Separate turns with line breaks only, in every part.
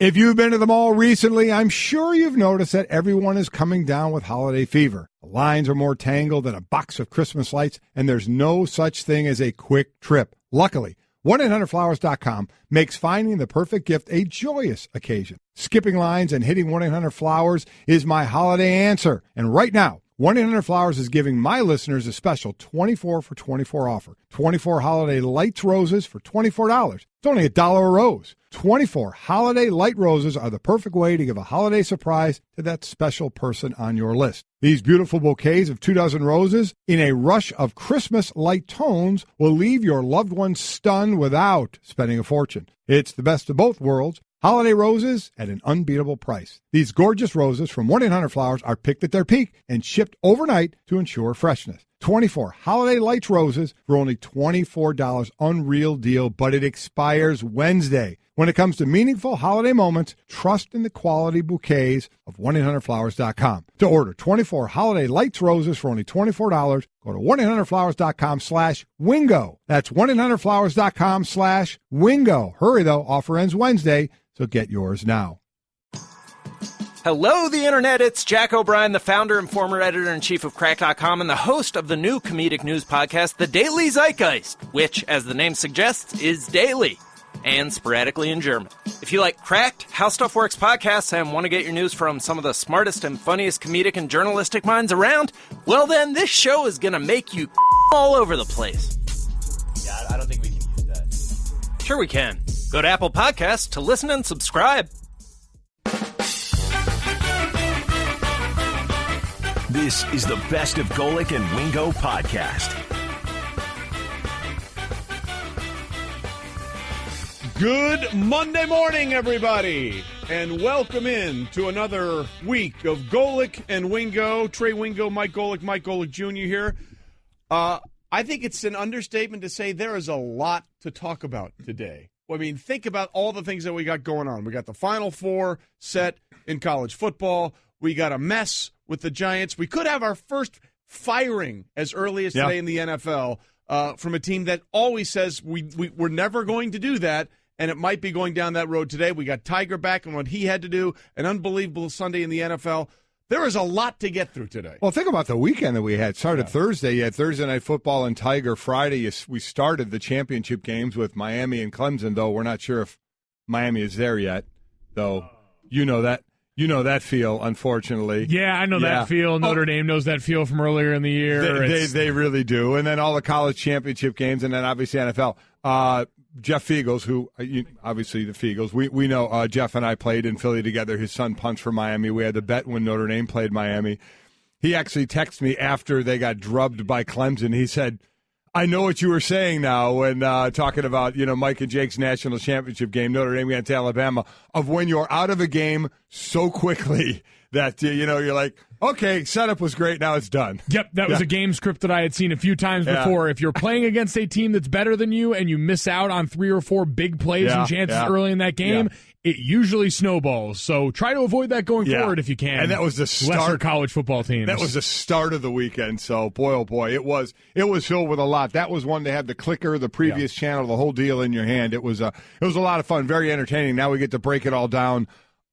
If you've been to the mall recently, I'm sure you've noticed that everyone is coming down with holiday fever. The lines are more tangled than a box of Christmas lights, and there's no such thing as a quick trip. Luckily, 1-800-Flowers.com makes finding the perfect gift a joyous occasion. Skipping lines and hitting 1-800-Flowers is my holiday answer. And right now, 1-800-Flowers is giving my listeners a special 24 for 24 offer. 24 holiday lights roses for $24. It's only $1 a rose. 24 holiday light roses are the perfect way to give a holiday surprise to that special person on your list. These beautiful bouquets of 24 roses in a rush of Christmas light tones will leave your loved ones stunned without spending a fortune. It's the best of both worlds. Holiday roses at an unbeatable price. These gorgeous roses from 1-800-Flowers are picked at their peak and shipped overnight to ensure freshness. 24 holiday lights roses for only $24. Unreal deal, but it expires Wednesday. When it comes to meaningful holiday moments, trust in the quality bouquets of 1-800-Flowers.com. To order 24 holiday lights roses for only $24, go to 1-800-Flowers.com/Wingo. That's 1-800-Flowers.com/Wingo. Hurry, though. Offer ends Wednesday, so get yours now.
Hello, the Internet. It's Jack O'Brien, the founder and former editor-in-chief of Crack.com and the host of the new comedic news podcast, The Daily Zeitgeist, which, as the name suggests, is daily and sporadically in German. If you like Cracked, How Stuff Works podcasts and want to get your news from some of the smartest and funniest comedic and journalistic minds around, well then, this show is going to make you all over the place.
Yeah, I don't think we can use that.
Sure we can. Go to Apple Podcasts to listen and subscribe.
This is the Best of Golic and Wingo podcast.
Good Monday morning, everybody, and welcome in to another week of Golic and Wingo. Trey Wingo, Mike Golic Jr. here. I think it's an understatement to say there is a lot to talk about today. I mean, think about all the things that we got going on. We got the Final Four set in college football. We got a mess with the Giants. We could have our first firing as early as today in the NFL from a team that always says we're never going to do that. And it might be going down that road today. We got Tiger back and what he had to do. An unbelievable Sunday in the NFL. There is a lot to get through today.
Well, think about the weekend that we had. Started Thursday. You had Thursday Night Football and Tiger. Friday, we started the championship games with Miami and Clemson, though we're not sure if Miami is there yet, though. You know that feel, unfortunately.
Yeah, I know that feel. Notre Dame knows that feel from earlier in the year.
They really do. And then all the college championship games, and then obviously NFL. Jeff Fiegels, who obviously the Fiegels, we know Jeff and I played in Philly together. His son punched for Miami. We had the bet when Notre Dame played Miami. He actually texted me after they got drubbed by Clemson. He said, I know what you were saying now when talking about, Mike and Jake's national championship game, Notre Dame against Alabama, of when you're out of a game so quickly that, you're like, okay, setup was great, now it's done.
Yep, that was a game script that I had seen a few times before. If you're playing against a team that's better than you and you miss out on 3 or 4 big plays and chances early in that game, it usually snowballs. So try to avoid that going forward if you can.
And that was the start.
Lesser college football teams.
That was the start of the weekend. So, boy, oh, boy, it was filled with a lot. That was one to have the clicker, the previous channel, the whole deal in your hand. It was a lot of fun, very entertaining. Now we get to break it all down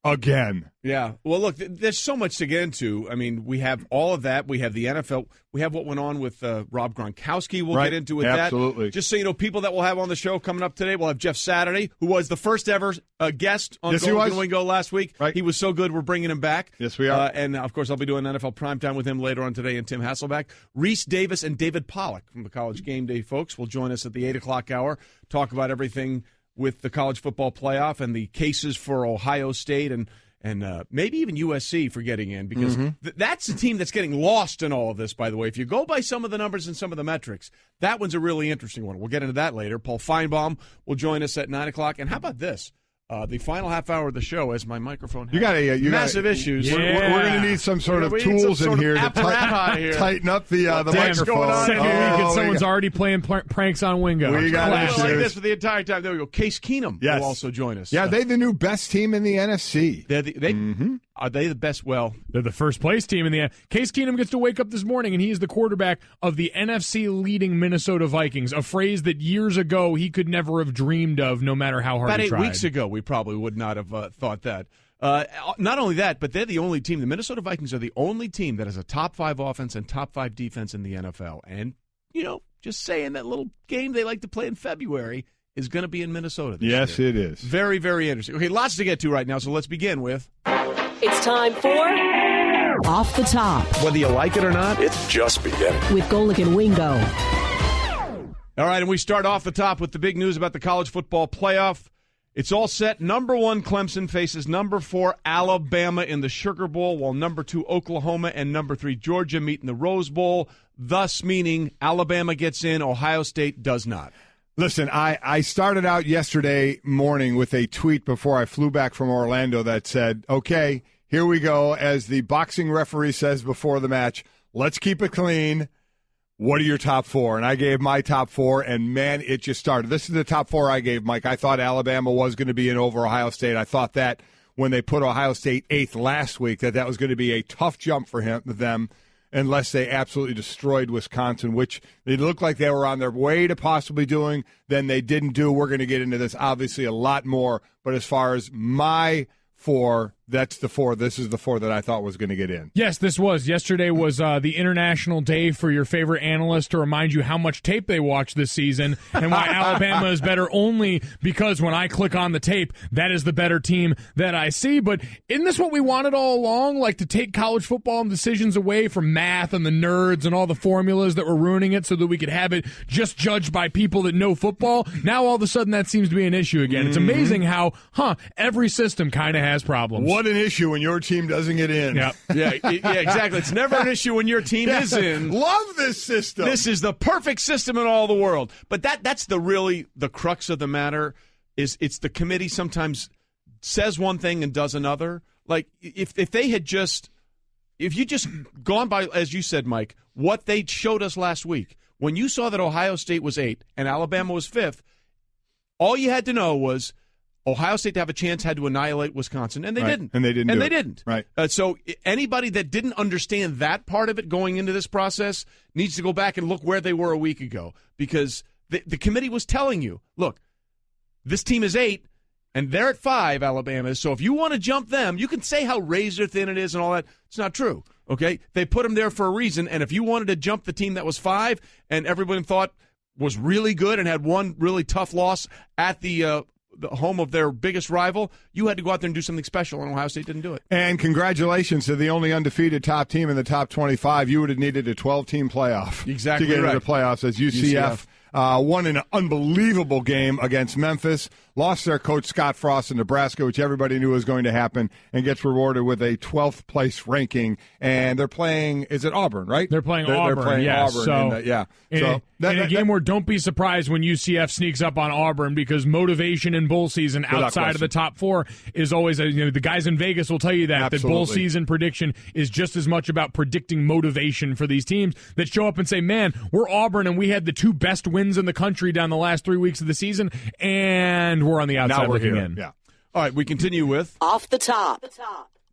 again.
Yeah. Well, look, there's so much to get into. I mean, we have all of that. We have the NFL. We have what went on with Rob Gronkowski. We'll get into with that.
Absolutely.
Just so you know, people that we'll have on the show coming up today, we'll have Jeff Saturday, who was the first ever guest on Golic and Wingo last week.
Right.
He was so good, we're bringing him back.
Yes, we are.
And, of course, I'll be doing NFL Primetime with him later on today, and Tim Hasselback. Reese Davis and David Pollack from the College Game Day folks will join us at the 8 o'clock hour, talk about everything with the college football playoff and the cases for Ohio State and maybe even USC for getting in, because that's a team that's getting lost in all of this, by the way. If you go by some of the numbers and some of the metrics, that one's a really interesting one. We'll get into that later. Paul Finebaum will join us at 9 o'clock. And how about this? The final half hour of the show, as my microphone has massive issues.
Yeah. We're going to need some sort of tools in here to tighten up the microphone.
Someone's already playing pranks on Wingo.
We got issues like this for the entire time. There we go. Case Keenum will also join us.
Yeah, they're the new best team in the NFC.
Are they the best? Well,
they're the first place team in the Case Keenum gets to wake up this morning, and he is the quarterback of the NFC-leading Minnesota Vikings, a phrase that years ago he could never have dreamed of, no matter how hard
about
he tried.
8 weeks ago, we probably would not have thought that. Not only that, but they're the only team. The Minnesota Vikings are the only team that has a top 5 offense and top 5 defense in the NFL. And, just saying, that little game they like to play in February is going to be in Minnesota this year.
Yes, it is.
Very, very interesting. Okay, lots to get to right now, so let's begin with...
It's time for Off the Top.
Whether you like it or not, it's just beginning.
With Golic and Wingo.
All right, and we start off the top with the big news about the college football playoff. It's all set. Number 1, Clemson faces number 4, Alabama in the Sugar Bowl, while number 2, Oklahoma, and number 3, Georgia meet in the Rose Bowl, thus meaning Alabama gets in, Ohio State does not.
Listen, I started out yesterday morning with a tweet before I flew back from Orlando that said, okay, here we go. As the boxing referee says before the match, let's keep it clean. What are your top 4? And I gave my top 4, and, man, it just started. This is the top 4 I gave, Mike. I thought Alabama was going to be in over Ohio State. I thought that when they put Ohio State 8th last week, that was going to be a tough jump for them unless they absolutely destroyed Wisconsin, which they looked like they were on their way to possibly doing. Then they didn't do. We're going to get into this, obviously, a lot more. But as far as my 4, that's the 4. This is the 4 that I thought was going to get in.
Yes, this was. Yesterday was the International Day for your favorite analyst to remind you how much tape they watched this season and why Alabama is better only because when I click on the tape, that is the better team that I see. But isn't this what we wanted all along? Like to take college football and decisions away from math and the nerds and all the formulas that were ruining it so that we could have it just judged by people that know football? Now all of a sudden that seems to be an issue again. It's amazing how, every system kind of has problems.
What an issue when your team doesn't get in.
Yeah, exactly. It's never an issue when your team is in.
Love this system.
This is the perfect system in all the world. But that's the crux of the matter. Is it's the committee sometimes says one thing and does another. Like if you just gone by, as you said, Mike, what they showed us last week, when you saw that Ohio State was 8 and Alabama was 5th, all you had to know was Ohio State to have a chance had to annihilate Wisconsin, and they didn't.
And they didn't.
And they didn't.
Right.
So anybody that didn't understand that part of it going into this process needs to go back and look where they were a week ago, because the committee was telling you, look, this team is 8, and they're at 5, Alabama. So if you want to jump them, you can say how razor thin it is and all that. It's not true. Okay? They put them there for a reason, and if you wanted to jump the team that was 5 and everyone thought was really good and had one really tough loss at the home of their biggest rival, you had to go out there and do something special, and Ohio State didn't do it.
And congratulations to the only undefeated top team in the top 25. You would have needed a 12-team playoff
exactly
to get
right.
into the playoffs, as UCF won an unbelievable game against Memphis, lost their coach Scott Frost in Nebraska, which everybody knew was going to happen, and gets rewarded with a 12th place ranking. And they're playing, is it Auburn, right?
They're playing Auburn.
They're playing Auburn.
In a game where don't be surprised when UCF sneaks up on Auburn, because motivation in bowl season outside of the top 4 is always, the guys in Vegas will tell you that bowl season prediction is just as much about predicting motivation for these teams that show up and say, man, we're Auburn and we had the 2 best wins in the country down the last 3 weeks of the season, and we're on the outside looking in.
Yeah. All right, we continue with
Off the Top.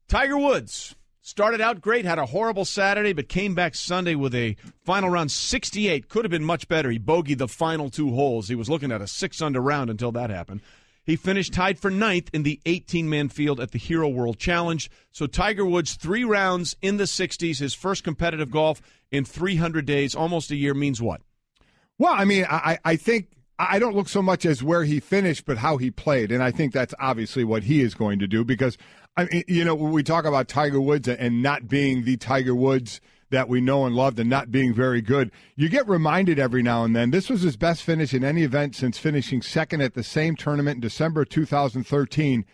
Tiger Woods. Started out great, had a horrible Saturday, but came back Sunday with a final round 68. Could have been much better. He bogeyed the final 2 holes. He was looking at a 6-under round until that happened. He finished tied for 9th in the 18-man field at the Hero World Challenge. So Tiger Woods, 3 rounds in the 60s, his first competitive golf in 300 days, almost a year, means what?
Well, I mean, I think I don't look so much as where he finished, but how he played. And I think that's obviously what he is going to do, because, I mean, when we talk about Tiger Woods and not being the Tiger Woods that we know and loved and not being very good, you get reminded every now and then. This was his best finish in any event since finishing 2nd at the same tournament in December of 2013.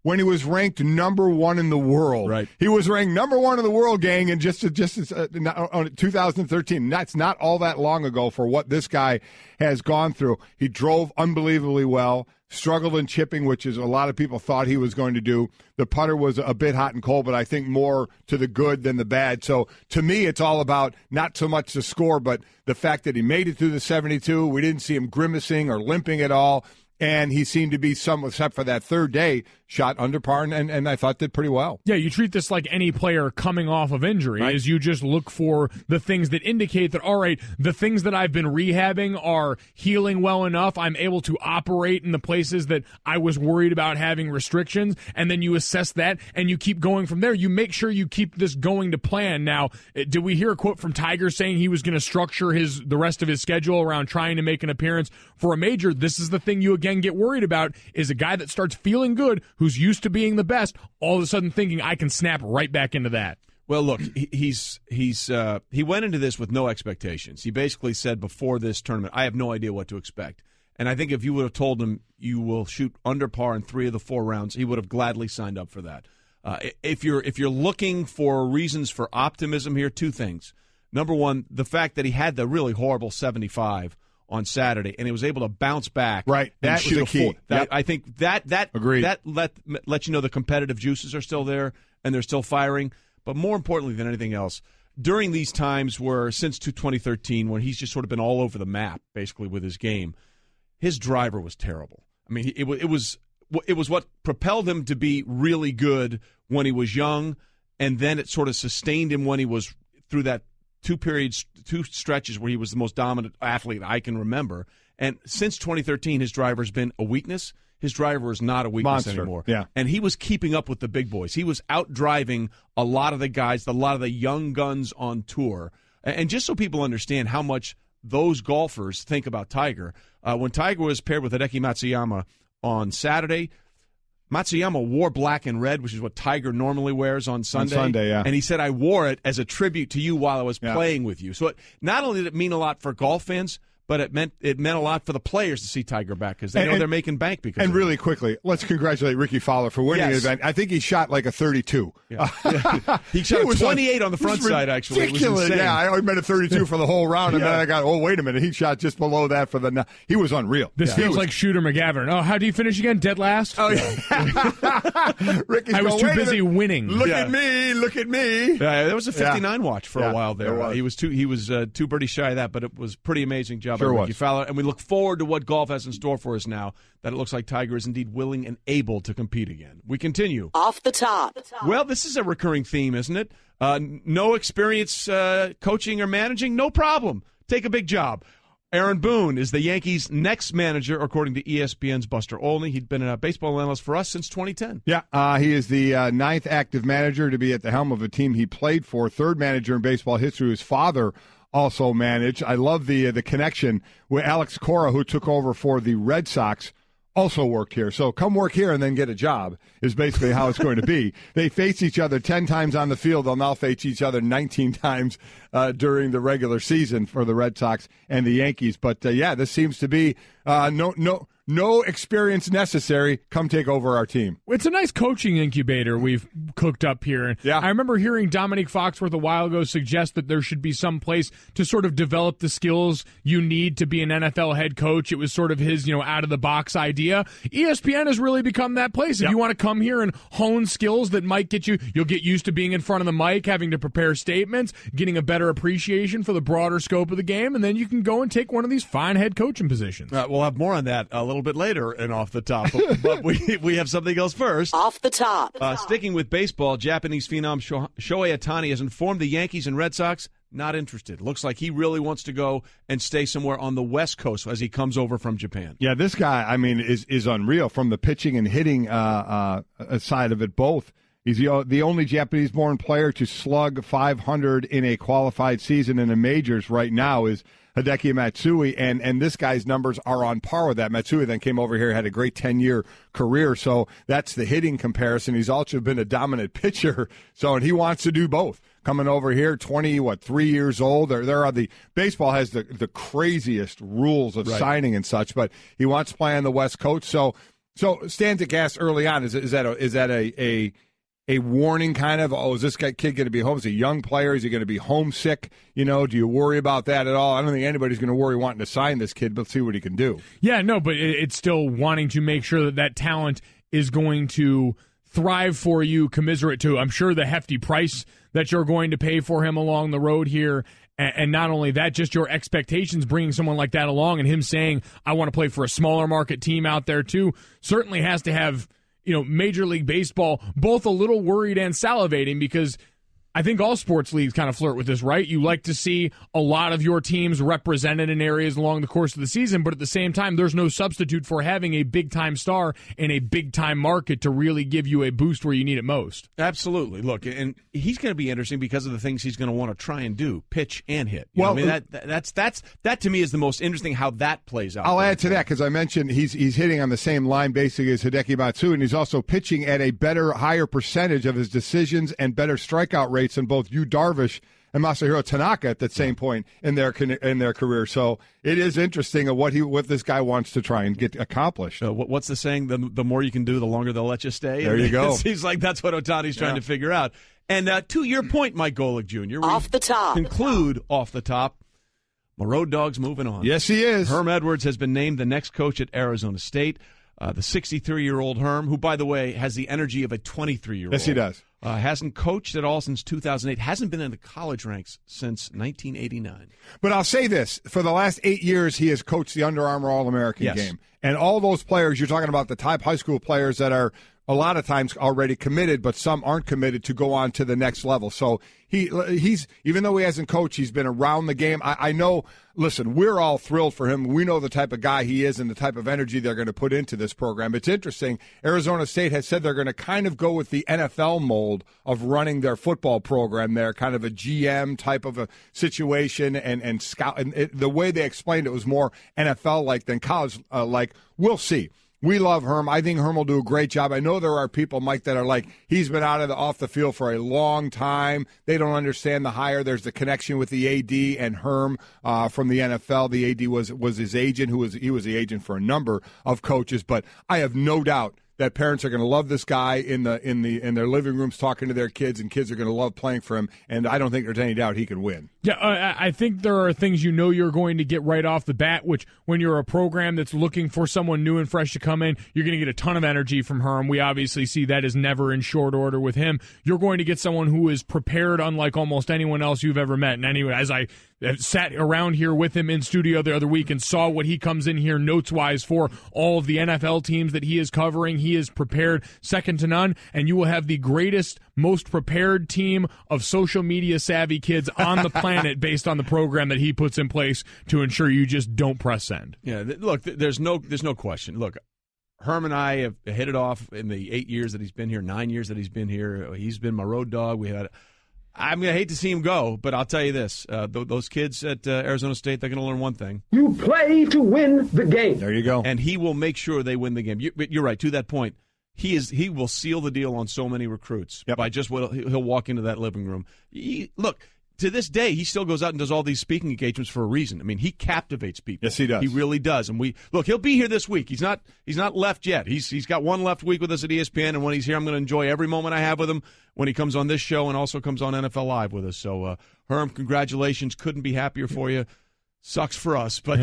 When he was ranked number 1 in the world.
Right.
He was ranked number 1 in the world, gang, in just 2013. That's not all that long ago for what this guy has gone through. He drove unbelievably well, struggled in chipping, which is a lot of people thought he was going to do. The putter was a bit hot and cold, but I think more to the good than the bad. So to me, it's all about not so much the score, but the fact that he made it through the 72. We didn't see him grimacing or limping at all. And he seemed to be, except for that 3rd day, shot under par and I thought did pretty well.
Yeah, you treat this like any player coming off of injury,
right.
Is you just look for the things that indicate that, all right, the things that I've been rehabbing are healing well enough. I'm able to operate in the places that I was worried about having restrictions, and then you assess that and you keep going from there. You make sure you keep this going to plan. Now, did we hear a quote from Tiger saying he was going to structure the rest of his schedule around trying to make an appearance for a major? This is the thing you again get worried about, is a guy that starts feeling good, who's used to being the best, all of a sudden thinking I can snap right back into that.
Well, look, he went into this with no expectations. He basically said before this tournament, I have no idea what to expect. And I think if you would have told him you will shoot under par in 3 of the 4 rounds, he would have gladly signed up for that. If you're looking for reasons for optimism here, 2 things. Number one, the fact that he had the really horrible 75 on Saturday, and he was able to bounce back.
Right, that was the key.
I think that
Agreed.
That let you know the competitive juices are still there and they're still firing. But more importantly than anything else, during these times where since 2013, when he's just sort of been all over the map, basically with his game, his driver was terrible. I mean, it was what propelled him to be really good when he was young, and then it sort of sustained him when he was through that 2 stretches where he was the most dominant athlete I can remember. And since 2013, his driver's been a weakness. His driver is not a weakness anymore.
Yeah.
And he was keeping up with the big boys. He was out driving a lot of the guys, a lot of the young guns on tour. And just so people understand how much those golfers think about Tiger, when Tiger was paired with Hideki Matsuyama on Saturday, Matsuyama wore black and red, which is what Tiger normally wears on Sunday.
Yeah.
And he said, I wore it as a tribute to you while I was playing with you. So not only did it mean a lot for golf fans, but it meant a lot for the players to see Tiger back because they know they're making bank because
and
of
really
it.
Quickly, let's congratulate Ricky Fowler for winning the event. I think he shot like a 32.
Yeah. He shot a 28 on the front side, actually.
Ridiculous.
It was insane.
Yeah, I always meant a 32 for the whole round, and then I got, wait a minute, he shot just below that for the. He was unreal.
This feels like Shooter McGavin. Oh, how do you finish again? Dead last?
Oh, yeah. Ricky's
I was too busy winning.
Look at me.
Yeah, there was a 59 watch for a while there.
Was.
He was 2 birdies shy of that, but it was pretty amazing job by
Sure
Ricky
was.
Fowler. And we look forward to what golf has in store for us now, that it looks like Tiger is indeed willing and able to compete again. We continue.
Off the top.
Well, this is a recurring theme, isn't it? No experience coaching or managing? No problem. Take a big job. Aaron Boone is the Yankees' next manager, according to ESPN's Buster Olney. He'd been a baseball analyst for us since 2010.
Yeah, he is the 9th active manager to be at the helm of a team he played for, 3rd manager in baseball history. His father also managed. I love the connection with Alex Cora, who took over for the Red Sox, also worked here. So come work here and then get a job is basically how it's going to be. They face each other 10 times on the field. They'll now face each other 19 times during the regular season for the Red Sox and the Yankees. But, this seems to be no experience necessary. Come take over our team.
It's a nice coaching incubator we've cooked up here.
Yeah.
I remember hearing Dominique Foxworth a while ago suggest that there should be some place to sort of develop the skills you need to be an NFL head coach. It was sort of his, out-of-the-box idea. ESPN has really become that place. If you want to come here and hone skills that might you'll get used to being in front of the mic, having to prepare statements, getting a better appreciation for the broader scope of the game, and then you can go and take one of these fine head coaching positions.
We'll have more on that a little bit later and off the top, but we have something else first.
Off the top.
Sticking with baseball, Japanese phenom Shohei Ohtani has informed the Yankees and Red Sox not interested. Looks like he really wants to go and stay somewhere on the West Coast as he comes over from Japan.
Yeah, this guy, is unreal from the pitching and hitting side of it both. He's the only Japanese-born player to slug 500 in a qualified season in the majors right now is Hideki Matsui, and this guy's numbers are on par with that. Matsui then came over here, had a great 10-year career, so that's the hitting comparison. He's also been a dominant pitcher, and he wants to do both. Coming over here, 3 years old. Baseball has the craziest rules of signing and such, but he wants to play on the West Coast. So Stanzik asked early on, is that a warning kind of, is this kid going to be home? Is he a young player? Is he going to be homesick? Do you worry about that at all? I don't think anybody's going to worry wanting to sign this kid, but see what he can do.
Yeah, no, but it's still wanting to make sure that talent is going to thrive for you, commiserate to, I'm sure, the hefty price that you're going to pay for him along the road here. And not only that, just your expectations bringing someone like that along and him saying, I want to play for a smaller market team out there too, certainly has to have Major League Baseball, both a little worried and salivating because I think all sports leagues kind of flirt with this, right? You like to see a lot of your teams represented in areas along the course of the season, but at the same time, there's no substitute for having a big-time star in a big-time market to really give you a boost where you need it most.
Absolutely. Look, and he's going to be interesting because of the things he's going to want to try and do, pitch and hit. That to me is the most interesting how that plays out.
I'll add to that because I mentioned he's hitting on the same line basically as Hideki Matsui, and he's also pitching at a higher percentage of his decisions and better strikeout rate than both Yu Darvish and Masahiro Tanaka at that same point in their career. So it is interesting of what this guy wants to try and get accomplished.
What's the saying? The more you can do, the longer they'll let you stay.
There you go.
It seems like that's what Ohtani's trying to figure out. And to your point, Mike Golic Jr.,
off the top.
Conclude off the top. My road dog's moving on.
Yes, he is.
Herm Edwards has been named the next coach at Arizona State. The 63-year-old Herm, who, by the way, has the energy of a 23-year-old.
Yes, he does.
Hasn't coached at all since 2008. Hasn't been in the college ranks since 1989.
But I'll say this. For the last 8 years, he has coached the Under Armour All-American game. And all those players, you're talking about the top high school players that are a lot of times already committed, but some aren't committed to go on to the next level. So he's even though he hasn't coached, he's been around the game. I know, listen, we're all thrilled for him. We know the type of guy he is and the type of energy they're going to put into this program. It's interesting. Arizona State has said they're going to kind of go with the NFL mold of running their football program there, kind of a GM type of a situation and scout. And the way they explained it was more NFL-like than college-like. We'll see. We love Herm. I think Herm will do a great job. I know there are people, Mike, that are like, he's been off the field for a long time. They don't understand the hire. There's the connection with the AD and Herm from the NFL. The AD was his agent, he was the agent for a number of coaches. But I have no doubt that parents are going to love this guy in their living rooms talking to their kids, and kids are going to love playing for him. And I don't think there's any doubt he can win.
Yeah, I think there are things you're going to get right off the bat, which when you're a program that's looking for someone new and fresh to come in, you're going to get a ton of energy from Herm. We obviously see that is never in short order with him. You're going to get someone who is prepared unlike almost anyone else you've ever met. And anyway, as I sat around here with him in studio the other week and saw what he comes in here notes-wise for all of the NFL teams that he is covering, he is prepared second to none, and you will have the greatest, most prepared team of social media savvy kids on the planet based on the program that he puts in place to ensure you just don't press send.
Yeah, look, there's no question. Look, Herm and I have hit it off in the 8 years that he's been here, 9 years that he's been here. He's been my road dog. I'm going to hate to see him go, but I'll tell you this. Those kids at Arizona State, they're going to learn one thing.
You play to win the game.
There you go.
And he will make sure they win the game. You're right. To that point, he will seal the deal on so many recruits by just what he'll walk into that living room. Look, to this day, he still goes out and does all these speaking engagements for a reason. I mean, he captivates people.
Yes, he does.
He really does. And he'll be here this week. He's not left yet. He's got one left week with us at ESPN, and when he's here, I'm going to enjoy every moment I have with him when he comes on this show and also comes on NFL Live with us. So, Herm, congratulations. Couldn't be happier for you. Sucks for us, but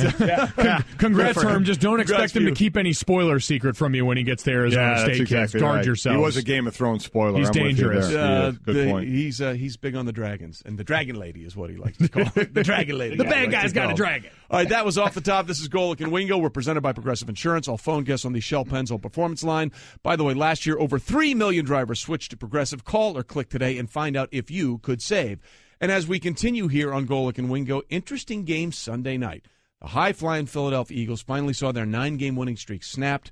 congrats, Herm. Just don't expect him to keep any spoiler secret from you when he gets there. Arizona State kids, guard yourselves.
He was a Game of Thrones spoiler.
He's dangerous.
Good point.
He's big on the dragons, and the Dragon Lady is what he likes to call it. The Dragon Lady.
The bad guy's got a dragon.
All right, that was Off the Top. This is Golic and Wingo. We're presented by Progressive Insurance. All phone guests on the Shell Pennzoil Performance Line. By the way, last year, over 3 million drivers switched to Progressive. Call or click today and find out if you could save. And as we continue here on Golic and Wingo, interesting game Sunday night. The high-flying Philadelphia Eagles finally saw their 9-game winning streak snapped,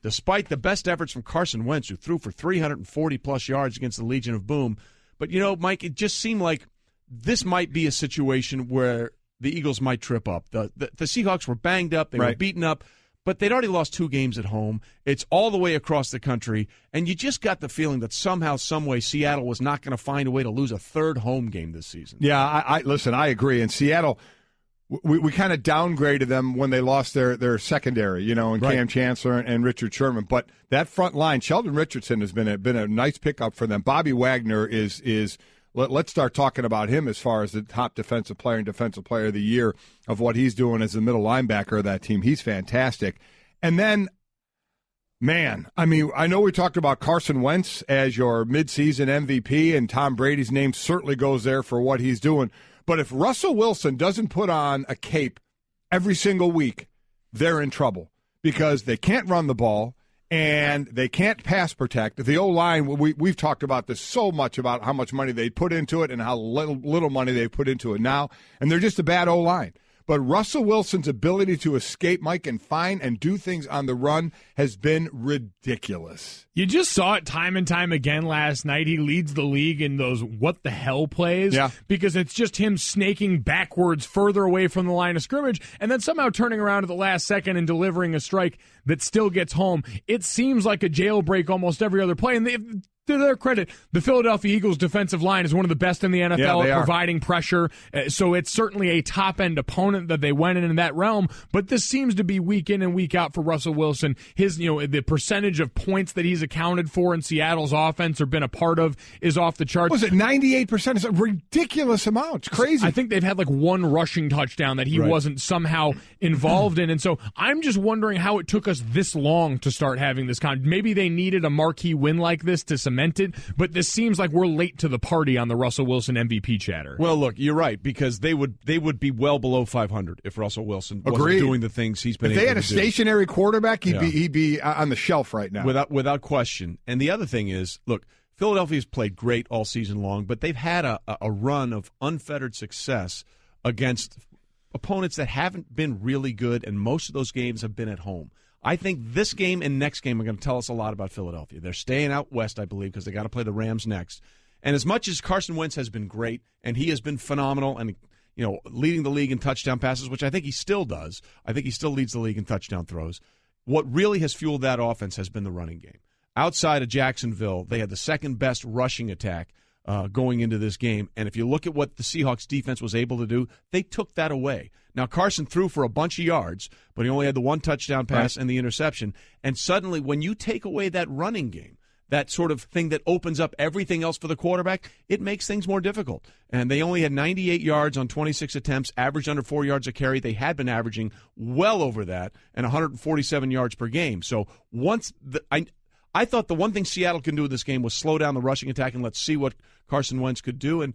despite the best efforts from Carson Wentz, who threw for 340-plus yards against the Legion of Boom. But, Mike, it just seemed like this might be a situation where the Eagles might trip up. The Seahawks were banged up. They were beaten up. But they'd already lost 2 games at home. It's all the way across the country. And you just got the feeling that somehow, someway, Seattle was not going to find a way to lose a third home game this season.
Yeah, listen, I agree. And Seattle, we kind of downgraded them when they lost their secondary, and Cam Chancellor and Richard Sherman. But that front line, Sheldon Richardson has been a nice pickup for them. Bobby Wagner is let's start talking about him as far as the top defensive player and defensive player of the year of what he's doing as the middle linebacker of that team. He's fantastic. And then, man, I mean, I know we talked about Carson Wentz as your midseason MVP, and Tom Brady's name certainly goes there for what he's doing. But if Russell Wilson doesn't put on a cape every single week, they're in trouble because they can't run the ball. and they can't pass protect. The O-line, we've talked about this so much, about how much money they put into it and how little money they put into it now, and they're just a bad O-line. But Russell Wilson's ability to escape, Mike, and find and do things on the run has been ridiculous.
You just saw it time and time again last night. He leads the league in those what the hell plays because it's just him snaking backwards further away from the line of scrimmage and then somehow turning around at the last second and delivering a strike that still gets home. It seems like a jailbreak almost every other play. And to their credit, the Philadelphia Eagles defensive line is one of the best in the NFL at providing pressure. So it's certainly a top-end opponent that they went in that realm. But this seems to be week in and week out for Russell Wilson. His, the percentage of points that he's accounted for in Seattle's offense or been a part of is off the charts.
Was it 98%? It's a ridiculous amount. It's crazy.
I think they've had like one rushing touchdown that he wasn't somehow involved in. And so I'm just wondering how it took us this long to start having this maybe they needed a marquee win like this to cement it, but this seems like we're late to the party on the Russell Wilson MVP chatter.
Well, look, you're right, because they would be well below 500 if Russell Wilson wasn't doing the things he's been able to do.
If they had a stationary quarterback, he'd be on the shelf right now.
Without question. And the other thing is, look, Philadelphia's played great all season long, but they've had a run of unfettered success against opponents that haven't been really good, and most of those games have been at home. I think this game and next game are going to tell us a lot about Philadelphia. They're staying out west, I believe, because they got to play the Rams next. And as much as Carson Wentz has been great, and he has been phenomenal, and leading the league in touchdown passes, which I think he still does. I think he still leads the league in touchdown throws. What really has fueled that offense has been the running game. Outside of Jacksonville, they had the second best rushing attack going into this game. And if you look at what the Seahawks defense was able to do, they took that away. Now, Carson threw for a bunch of yards, but he only had the one touchdown pass and the interception. And suddenly, when you take away that running game, that sort of thing that opens up everything else for the quarterback, it makes things more difficult. And they only had 98 yards on 26 attempts, averaged under 4 yards a carry. They had been averaging well over that, and 147 yards per game. So I thought the one thing Seattle can do in this game was slow down the rushing attack and let's see what Carson Wentz could do. And,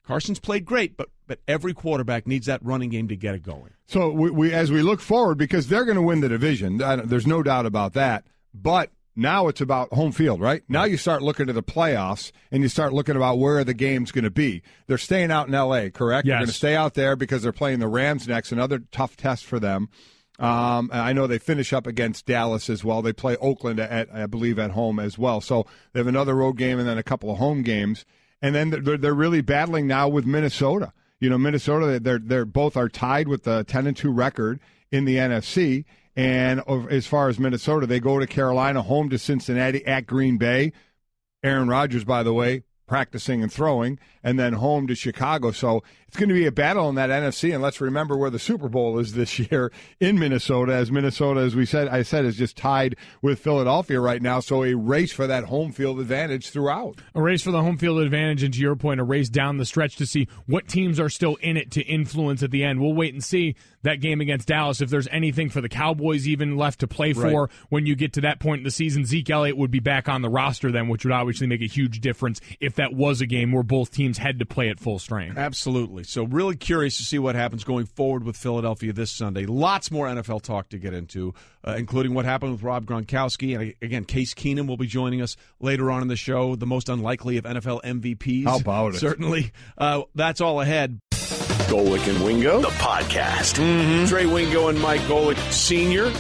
Carson's played great, but every quarterback needs that running game to get it going.
So we as we look forward, because they're going to win the division, there's no doubt about that, but now it's about home field, right? Now you start looking at the playoffs, and you start looking about where the game's going to be. They're staying out in L.A., correct?
Yes.
They're going to stay out there because they're playing the Rams next, another tough test for them. I know they finish up against Dallas as well. They play Oakland, I believe, at home as well. So they have another road game and then a couple of home games. And then they're really battling now with Minnesota. Minnesota, they're both are tied with the 10-2 record in the NFC. And as far as Minnesota, they go to Carolina, home to Cincinnati, at Green Bay. Aaron Rodgers, by the way, practicing and throwing, and then home to Chicago. So it's going to be a battle in that NFC, and let's remember where the Super Bowl is this year in Minnesota, as I said, is just tied with Philadelphia right now. So a race for that home field advantage throughout.
A race for the home field advantage, and to your point, a race down the stretch to see what teams are still in it to influence at the end. We'll wait and see that game against Dallas, if there's anything for the Cowboys even left to play for when you get to that point in the season. Zeke Elliott would be back on the roster then, which would obviously make a huge difference if that was a game where both teams had to play at full strength.
Absolutely. So really curious to see what happens going forward with Philadelphia this Sunday. Lots more NFL talk to get into, including what happened with Rob Gronkowski. And again, Case Keenum will be joining us later on in the show, the most unlikely of NFL MVPs.
How about it?
Certainly. That's all ahead.
Golic and Wingo, the podcast.
Mm-hmm. Trey Wingo and Mike Golic Sr.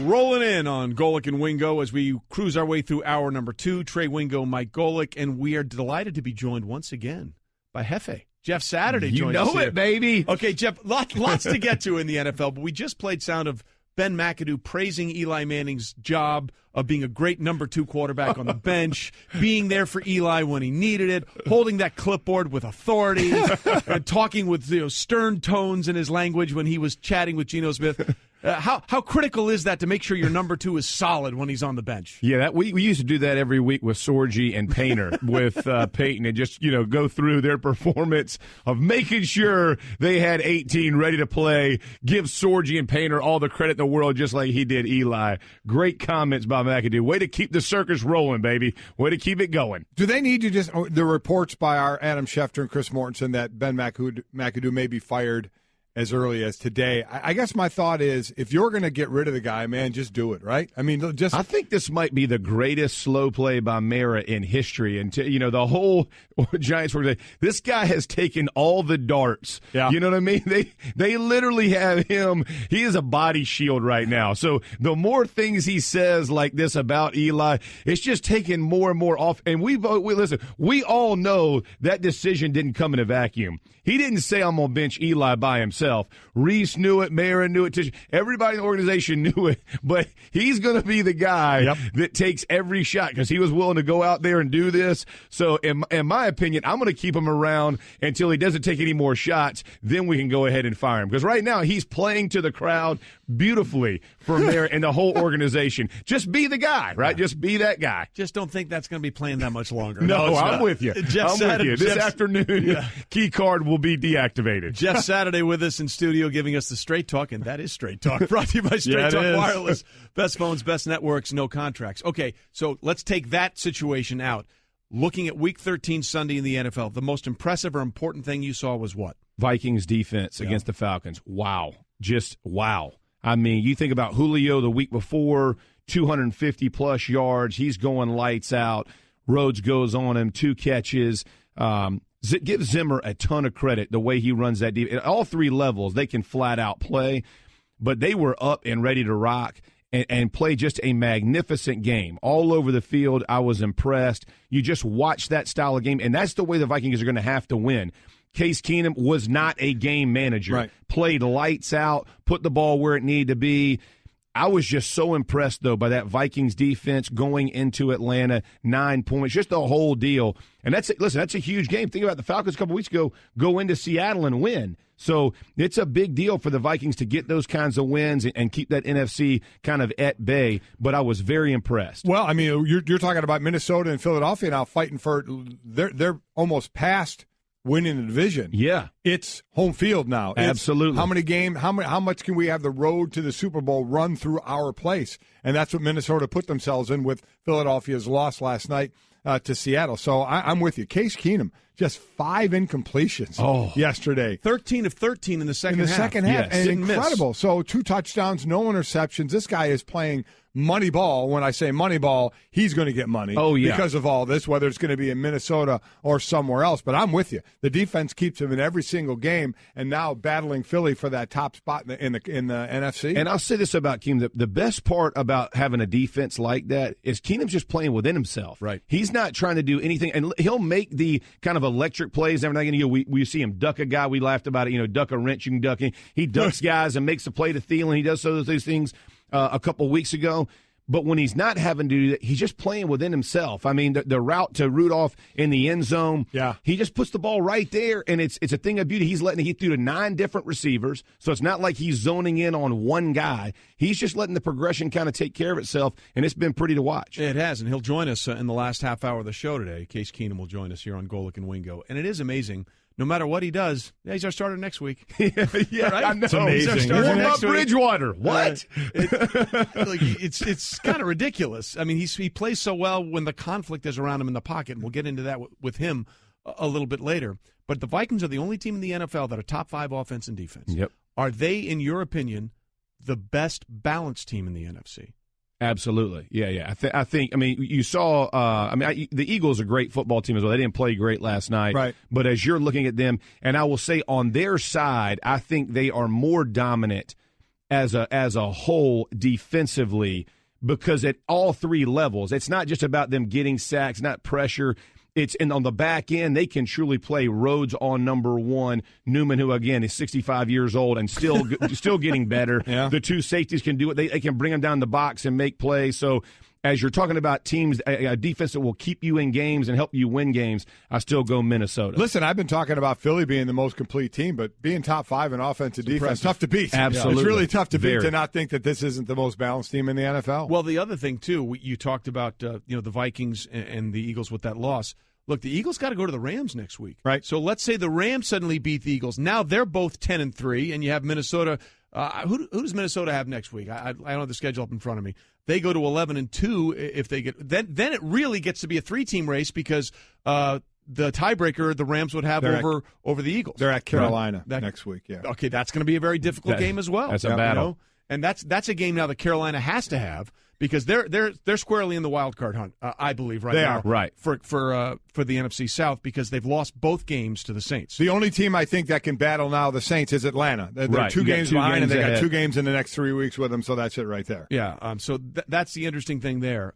Rolling in on Golic and Wingo as we cruise our way through hour number 2. Trey Wingo, Mike Golic, and we are delighted to be joined once again by Hefe. Jeff Saturday joins us.
You know it, baby.
Okay, Jeff, lots to get to in the NFL, but we just played sound of Ben McAdoo praising Eli Manning's job of being a great number 2 quarterback on the bench, being there for Eli when he needed it, holding that clipboard with authority, and talking with stern tones in his language when he was chatting with Geno Smith. How critical is that to make sure your number 2 is solid when he's on the bench?
Yeah, we used to do that every week with Sorgi and Painter with Peyton, and just go through their performance of making sure they had 18 ready to play. Give Sorgi and Painter all the credit in the world, just like he did Eli. Great comments by McAdoo. Way to keep the circus rolling, baby. Way to keep it going.
Do they need to the reports by our Adam Schefter and Chris Mortensen that Ben McAdoo may be fired as early as today. I guess my thought is, if you're going to get rid of the guy, man, just do it, right? I mean, I
think this might be the greatest slow play by Mara in history. And, the whole Giants were, this guy has taken all the darts.
Yeah.
You know what I mean? They literally have him. He is a body shield right now. So the more things he says like this about Eli, it's just taking more and more off. And listen, we all know that decision didn't come in a vacuum. He didn't say, I'm going to bench Eli by himself. Reese knew it. Mara knew it. Everybody in the organization knew it. But he's going to be the guy that takes every shot because he was willing to go out there and do this. So in my opinion, I'm going to keep him around until he doesn't take any more shots. Then we can go ahead and fire him. Because right now he's playing to the crowd beautifully for Mara and the whole organization. Just be the guy, right? Just be that guy.
Just don't think that's going to be playing that much longer.
No, I'm with you. This afternoon, key card will be deactivated.
Jeff Saturday with us in studio giving us the Straight Talk, and that is Straight Talk. Brought to you by Straight Talk Wireless. Best phones, best networks, no contracts. Okay, so let's take that situation out. Looking at Week 13 Sunday in the NFL, the most impressive or important thing you saw was what?
Vikings defense against the Falcons. Wow. Just wow. I mean, you think about Julio the week before, 250-plus yards. He's going lights out. Rhodes goes on him, 2 catches. Give Zimmer a ton of credit the way he runs that defense. At all 3 levels, they can flat-out play, but they were up and ready to rock and play just a magnificent game. All over the field, I was impressed. You just watch that style of game, and that's the way the Vikings are going to have to win. Case Keenum was not a game manager.
Right.
Played lights out, put the ball where it needed to be. I was just so impressed, though, by that Vikings defense going into Atlanta, 9 points, just the whole deal. And that's a huge game. Think about the Falcons a couple weeks ago, go into Seattle and win. So it's a big deal for the Vikings to get those kinds of wins and keep that NFC kind of at bay. But I was very impressed.
Well, I mean, you're talking about Minnesota and Philadelphia now fighting for they're almost past winning the division.
Yeah.
It's home field now.
Absolutely.
How much can we have the road to the Super Bowl run through our place? And that's what Minnesota put themselves in with Philadelphia's loss last night to Seattle. So I'm with you. Case Keenum, just 5 incompletions yesterday.
13 of 13 in the second half.
Yes. And incredible. So 2 touchdowns, no interceptions. This guy is playing money ball. When I say money ball, he's going to get money because of all this, whether it's going to be in Minnesota or somewhere else. But I'm with you. The defense keeps him in every single game, and now battling Philly for that top spot in the NFC.
And I'll say this about Keenum. The best part about having a defense like that is Keenum's just playing within himself.
Right.
He's not trying to do anything, and he'll make the kind of electric plays every now and then. We see him duck a guy. We laughed about it. Duck a wrench, you can duck him. He ducks guys and makes the play to Thielen. He does those things a couple weeks ago. But when he's not having to do that, he's just playing within himself. I mean, the route to Rudolph in the end zone, he just puts the ball right there, and it's a thing of beauty. He threw to 9 different receivers, so it's not like he's zoning in on one guy. He's just letting the progression kind of take care of itself, and it's been pretty to watch.
It has, and he'll join us in the last half hour of the show today. Case Keenum will join us here on Golic and Wingo. And it is amazing. No matter what he does, he's our starter next week.
Right?
I know.
It's amazing.
Warm
up Bridgewater. What?
It's kind of ridiculous. I mean, he plays so well when the conflict is around him in the pocket, and we'll get into that with him a little bit later. But the Vikings are the only team in the NFL that are top 5 offense and defense.
Yep.
Are they, in your opinion, the best balanced team in the NFC?
Absolutely. Yeah. I think, you saw, the Eagles are a great football team as well. They didn't play great last night.
Right.
But as you're looking at them, and I will say on their side, I think they are more dominant as a whole defensively because at all 3 levels, it's not just about them getting sacks, not pressure. And on the back end, they can truly play Rhodes on number 1. Newman, who, again, is 65 years old and still getting better.
Yeah.
The 2 safeties can do it. They can bring them down the box and make plays. So as you're talking about teams, a defense that will keep you in games and help you win games, I still go Minnesota.
Listen, I've been talking about Philly being the most complete team, but being top 5 in offensive defense, tough to beat.
Absolutely.
It's really tough to beat to not think that this isn't the most balanced team in the NFL.
Well, the other thing, too, you talked about the Vikings and the Eagles with that loss. Look, the Eagles got to go to the Rams next week.
Right.
So let's say the Rams suddenly beat the Eagles. Now they're both 10-3, and you have Minnesota. Who does Minnesota have next week? I don't have the schedule up in front of me. They go to 11-2 if they get. Then it really gets to be a 3-team race because the tiebreaker the Rams would have over the Eagles.
They're at Carolina next week. Yeah.
Okay, that's going to be a very difficult game as well.
That's a battle.
You know? And that's a game now that Carolina has to have because they're squarely in the wild card hunt, I believe, right now.
They are. Right.
For the NFC South because they've lost both games to the Saints.
The only team I think that can battle now the Saints is Atlanta. They're 2 games behind, and they got 2 games in the next 3 weeks with them, so that's it right there.
Yeah, so that's the interesting thing there.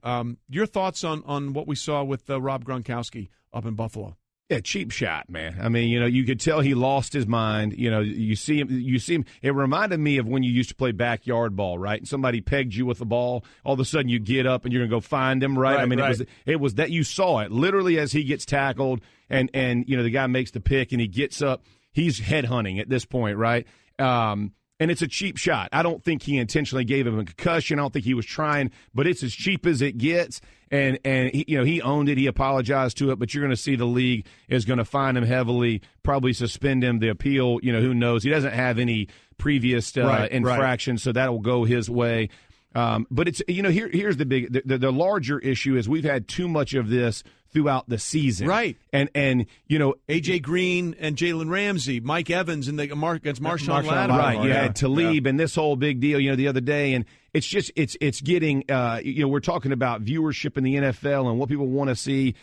Your thoughts on what we saw with Rob Gronkowski up in Buffalo?
Yeah, cheap shot, man. I mean, you could tell he lost his mind. You see him. It reminded me of when you used to play backyard ball, right? And somebody pegged you with the ball. All of a sudden, you get up and you're going to go find him, right? I mean, it was that you saw it literally as he gets tackled, and the guy makes the pick and he gets up. He's headhunting at this point, right? And it's a cheap shot. I don't think he intentionally gave him a concussion. I don't think he was trying, but it's as cheap as it gets. And he owned it. He apologized to it. But you're going to see the league is going to fine him heavily, probably suspend him. The appeal, who knows? He doesn't have any previous infractions, so that'll go his way. But it's here's the big the larger issue is we've had too much of this throughout the season,
right?
And
AJ Green and Jalen Ramsey, Mike Evans, and against Marshawn Lattimore,
right? You had Talib and this whole big deal, the other day, and it's just it's getting we're talking about viewership in the NFL and what people want to see.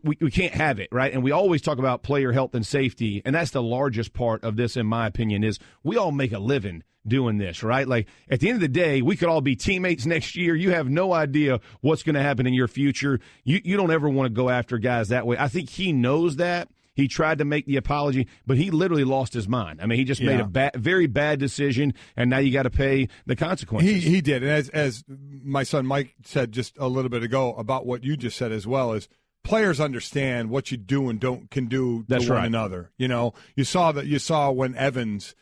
We can't have it, right? And we always talk about player health and safety, and that's the largest part of this, in my opinion, is we all make a living doing this, right? Like, at the end of the day, we could all be teammates next year. You have no idea what's going to happen in your future. You don't ever want to go after guys that way. I think he knows that. He tried to make the apology, but he literally lost his mind. I mean, he just made a very bad decision, and now you got to pay the consequences.
He did. And as my son Mike said just a little bit ago about what you just said as well, is players understand what you do and can do to one another. You saw when Evans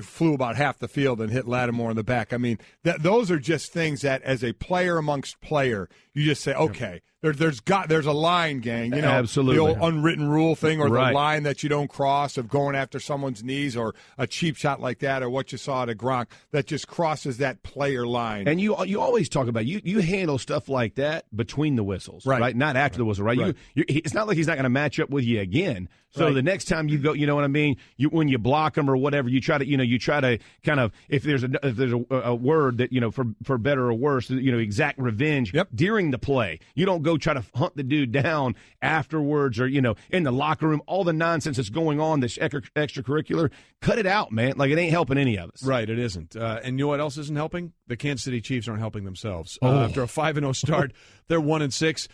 flew about half the field and hit Lattimore in the back. I mean, those are just things that, as a player amongst player, you just say, okay, there's a line, gang.
Absolutely.
The old unwritten rule thing, or the line that you don't cross of going after someone's knees, or a cheap shot like that, or what you saw at a Gronk that just crosses that player line.
And you always talk about you handle stuff like that between the whistles, right? Not after the whistle, right? It's not like he's not going to match up with you again. So the next time you go, you know what I mean? When you block him or whatever, you try to kind of, if there's a word that for better or worse, exact revenge during the play. You don't go try to hunt the dude down afterwards, or in the locker room. All the nonsense that's going on, this extracurricular, cut it out, man. Like, it ain't helping any of us.
Right, it isn't. And you know what else isn't helping? The Kansas City Chiefs aren't helping themselves. After a 5-0 start, they're 1-6.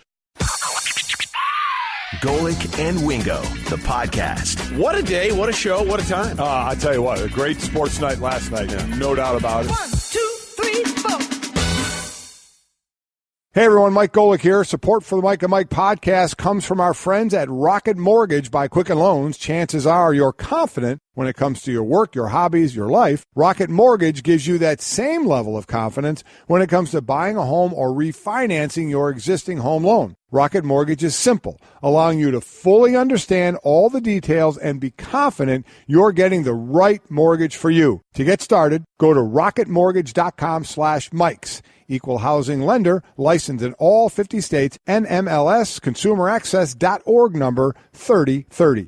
Golic and Wingo, the podcast.
What a day, what a show, what a time.
I tell you what, a great sports night last night. No doubt about it.
1, 2, 3, 4.
Hey everyone, Mike Golic here. Support for the Mike and Mike podcast comes from our friends at Rocket Mortgage by Quicken Loans. Chances are you're confident when it comes to your work, your hobbies, your life. Rocket Mortgage gives you that same level of confidence when it comes to buying a home or refinancing your existing home loan. Rocket Mortgage is simple, allowing you to fully understand all the details and be confident you're getting the right mortgage for you. To get started, go to rocketmortgage.com/Mikes. Equal housing lender, licensed in all 50 states, NMLS, consumeraccess.org number 3030.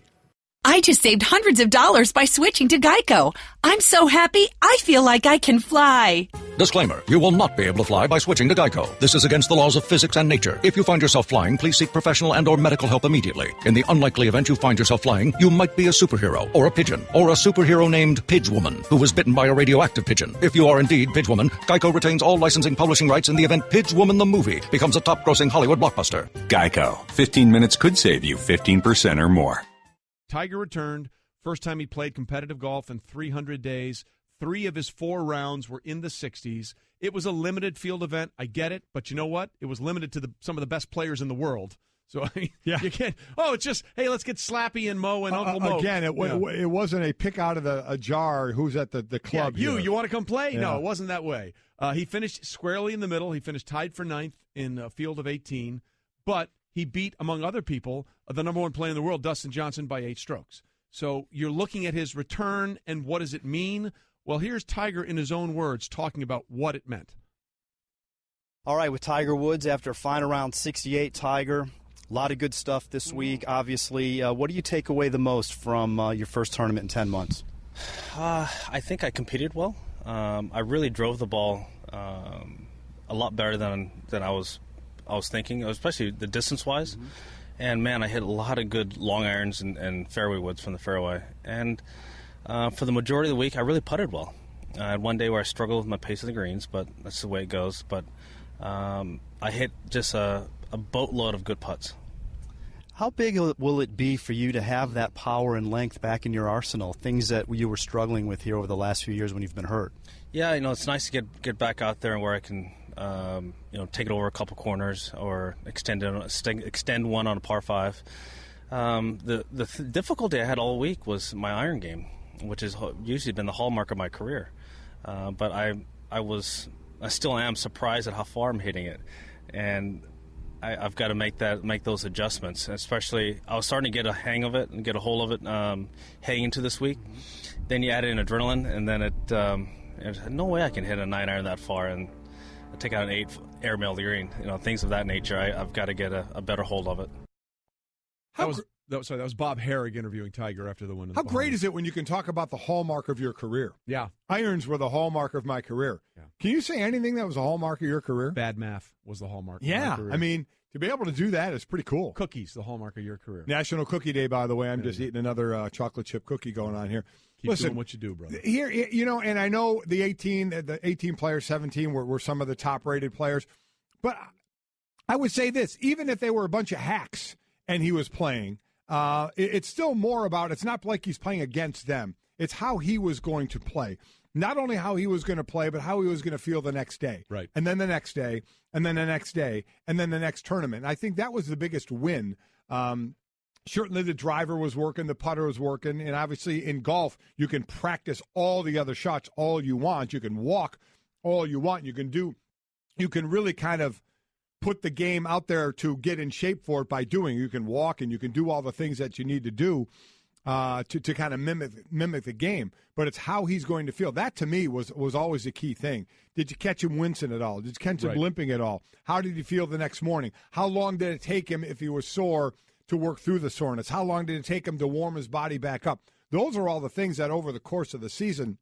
I just saved hundreds of dollars by switching to Geico. I'm so happy, I feel like I can fly.
Disclaimer, you will not be able to fly by switching to Geico. This is against the laws of physics and nature. If you find yourself flying, please seek professional and or medical help immediately. In the unlikely event you find yourself flying, you might be a superhero, or a pigeon, or a superhero named Pidgewoman, who was bitten by a radioactive pigeon. If you are indeed Pidgewoman, Geico retains all licensing publishing rights in the event Pidgewoman the movie becomes a top-grossing Hollywood blockbuster.
Geico. 15 minutes could save you 15% or more.
Tiger returned. First time he played competitive golf in 300 days. 3 of his 4 rounds were in the 60s. It was a limited field event. I get it. But you know what? It was limited to some of the best players in the world. So, I mean, you can't, it's just, hey, let's get Slappy and Mo and Uncle Mo.
Again, it wasn't a pick out of a jar who's at the club.
Yeah, you want to come play? Yeah. No, it wasn't that way. He finished squarely in the middle. He finished tied for 9th in a field of 18. But he beat, among other people, the number 1 player in the world, Dustin Johnson, by 8 strokes. So you're looking at his return, and what does it mean? Well, here's Tiger in his own words talking about what it meant.
All right, with Tiger Woods, after final round 68, Tiger, A lot of good stuff this week, obviously. What do you take away the most from your first tournament in 10 months?
I think I competed well. I really drove the ball a lot better than I was thinking, especially the distance-wise. Mm-hmm. And, man, I hit a lot of good long irons and fairway woods from the fairway. And for the majority of the week, I really putted well. I had one day where I struggled with my pace of the greens, but that's the way it goes. But I hit just a boatload of good putts.
How big will it be for you to have that power and length back in your arsenal, things that you were struggling with here over the last few years when you've been hurt? Yeah,
it's nice to get back out there and where I can take it over a couple corners or extend one on a par 5. The difficulty I had all week was my iron game, which has usually been the hallmark of my career. But I still am surprised at how far I'm hitting it, and I've got to make those adjustments. Especially, I was starting to get a hang of it and get a hold of it heading into this week. Mm-hmm. Then you add in adrenaline, and then there's no way I can hit a 9-iron that far and take out an 8 airmail the green. Things of that nature. I've got to get a better hold of it.
That was Bob Herrig interviewing Tiger after the win.
How great is it when you can talk about the hallmark of your career?
Yeah.
Irons were the hallmark of my career. Yeah. Can you say anything that was a hallmark of your career?
Bad math was the hallmark of my career.
I mean, to be able to do that is pretty cool.
Cookies, the hallmark of your career.
National Cookie Day, by the way. I'm just eating another chocolate chip cookie going on here.
Keep doing what you do, brother.
Here, and I know the 18 players, 17 were some of the top-rated players. But I would say this, even if they were a bunch of hacks and he was playing, it's still more about, it's not like he's playing against them. It's how he was going to play. Not only how he was going to play, but how he was going to feel the next day.
Right.
And then the next day, and then the next day, and then the next tournament. And I think that was the biggest win. Certainly the driver was working, the putter was working, and obviously in golf, you can practice all the other shots all you want. You can walk all you want. You can really kind of put the game out there to get in shape for it by doing. You can walk and you can do all the things that you need to do to kind of mimic the game. But it's how he's going to feel. That, to me, was always the key thing. Did you catch him wincing at all? Did you catch him limping at all? How did he feel the next morning? How long did it take him, if he was sore, to work through the soreness? How long did it take him to warm his body back up? Those are all the things that over the course of the season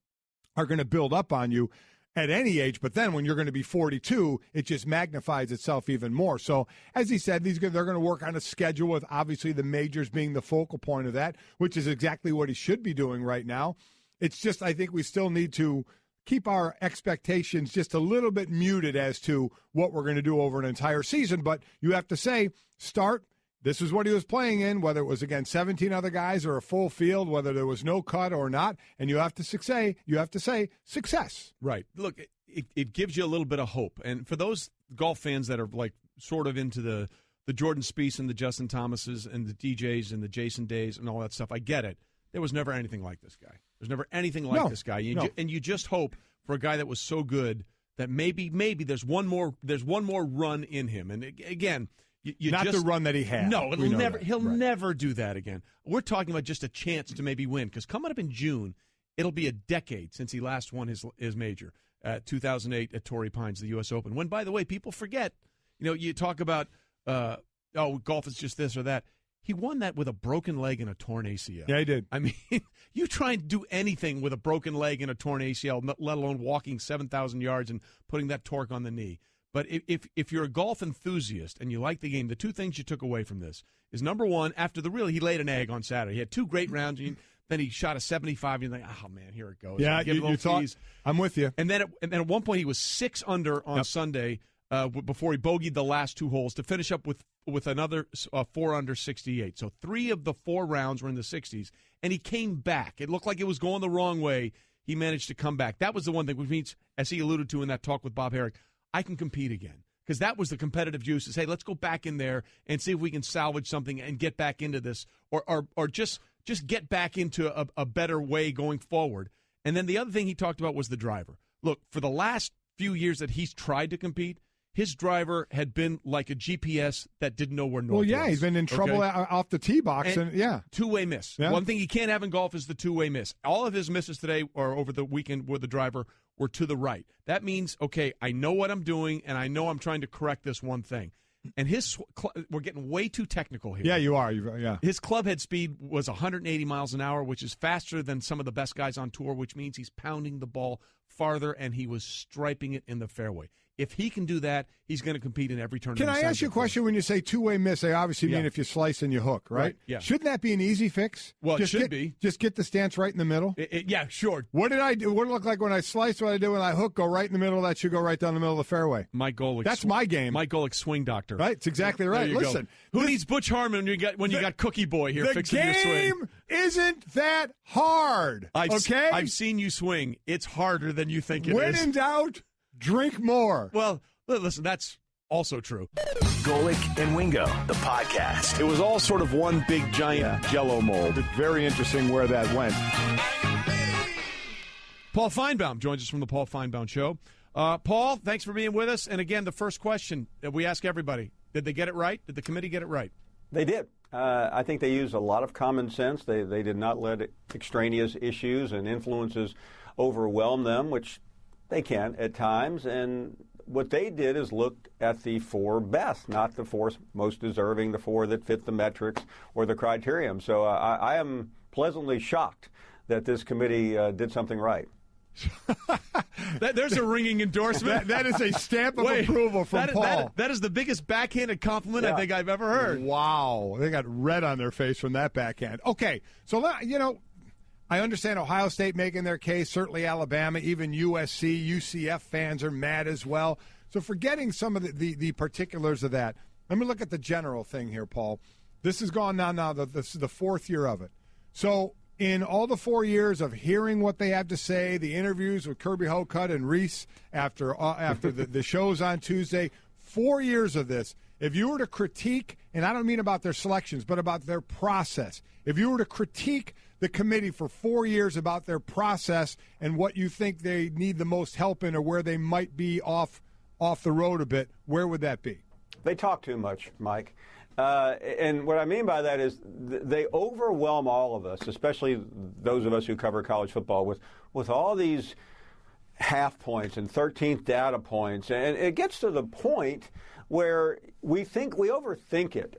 are going to build up on you at any age, but then when you're going to be 42, it just magnifies itself even more. So, as he said, they're going to work on a schedule with obviously the majors being the focal point of that, which is exactly what he should be doing right now. It's just, I think we still need to keep our expectations just a little bit muted as to what we're going to do over an entire season. But you have to say, this is what he was playing in, whether it was against 17 other guys or a full field, whether there was no cut or not, and you have to say success.
Right. Look, it gives you a little bit of hope. And for those golf fans that are like sort of into the Jordan Spieth and the Justin Thomases and the DJs and the Jason Days and all that stuff, I get it. There was never anything like this guy. There's never anything like this guy. And you just hope for a guy that was so good that maybe there's one more run in him. And again,
not the run that he had.
No, he'll never do that again. We're talking about just a chance to maybe win, because coming up in June, it'll be a decade since he last won his major, 2008 at Torrey Pines, the U.S. Open. When, by the way, people forget, you talk about, golf is just this or that. He won that with a broken leg and a torn ACL.
Yeah, he did.
I mean, you try and do anything with a broken leg and a torn ACL, let alone walking 7,000 yards and putting that torque on the knee. But if you're a golf enthusiast and you like the game, the two things you took away from this is, number one, he laid an egg on Saturday. He had 2 great rounds. Then he shot a 75. And you're like, oh, man, here it goes.
Yeah, you thought, I'm with you.
And then at one point he was 6 under on Sunday before he bogeyed the last 2 holes to finish up with another 4 under 68. So 3 of the 4 rounds were in the 60s. And he came back. It looked like it was going the wrong way. He managed to come back. That was the one thing, which means, as he alluded to in that talk with Bob Herrig, I can compete again, because that was the competitive juice. Is, hey, let's go back in there and see if we can salvage something and get back into this, or just get back into a better way going forward. And then the other thing he talked about was the driver. Look, for the last few years that he's tried to compete, his driver had been like a GPS that didn't know where north was.
Well, yeah, he's been in trouble off the tee box. And
two-way miss. Yeah. One thing you can't have in golf is the two-way miss. All of his misses today or over the weekend with the driver were to the right. That means, okay, I know what I'm doing, and I know I'm trying to correct this one thing.
and we're getting way too technical here.
Yeah, you are. Yeah.
His club head speed was 180 miles an hour, which is faster than some of the best guys on tour, which means he's pounding the ball farther, and he was striping it in the fairway. If he can do that, he's going to compete in every tournament.
Can I ask you a question? When you say two-way miss, they obviously mean if you slice and you hook, right?
Yeah.
Shouldn't that be an easy fix?
Well, it should be.
Just get the stance right in the middle?
Yeah, sure.
What did I do? What did it look like when I slice? What I do when I hook? Go right in the middle. That should go right down the middle of the fairway.
Mike Golic.
That's my game.
Mike Golic, swing doctor.
Right? It's exactly right. Listen.
Who needs Butch Harmon when you got Cookie Boy here fixing your swing?
The game isn't that hard, okay?
I've seen you swing. It's harder than you think it is.
When in doubt, drink more.
Well, listen, that's also true.
Golic and Wingo, the podcast.
It was all sort of one big, giant Jell-O mold.
It's very interesting where that went.
Paul Finebaum joins us from the Paul Finebaum Show. Paul, thanks for being with us. And again, the first question that we ask everybody, did they get it right? Did the committee get it right?
They did. I think they used a lot of common sense. They did not let extraneous issues and influences overwhelm them, which they can at times. And what they did is look at the four best, not the four most deserving, the four that fit the metrics or the criterion. So I am pleasantly shocked that this committee did something right.
There's a ringing endorsement.
That is a stamp of approval from Paul.
That is the biggest backhanded compliment I think I've ever heard.
Wow. They got red on their face from that backhand. Okay, so, I understand Ohio State making their case, certainly Alabama, even USC, UCF fans are mad as well. So forgetting some of the particulars of that, let me look at the general thing here, Paul. This has gone now this is the fourth year of it. So in all the 4 years of hearing what they have to say, the interviews with Kirby Hocutt and Reese after the shows on Tuesday, 4 years of this, if you were to critique, and I don't mean about their selections, but about their process, if you were to critique the committee for 4 years about their process and what you think they need the most help in or where they might be off the road a bit, where would that be?
They talk too much, Mike. And what I mean by that is they overwhelm all of us, especially those of us who cover college football, with all these half points and 13th data points. And it gets to the point where we overthink it.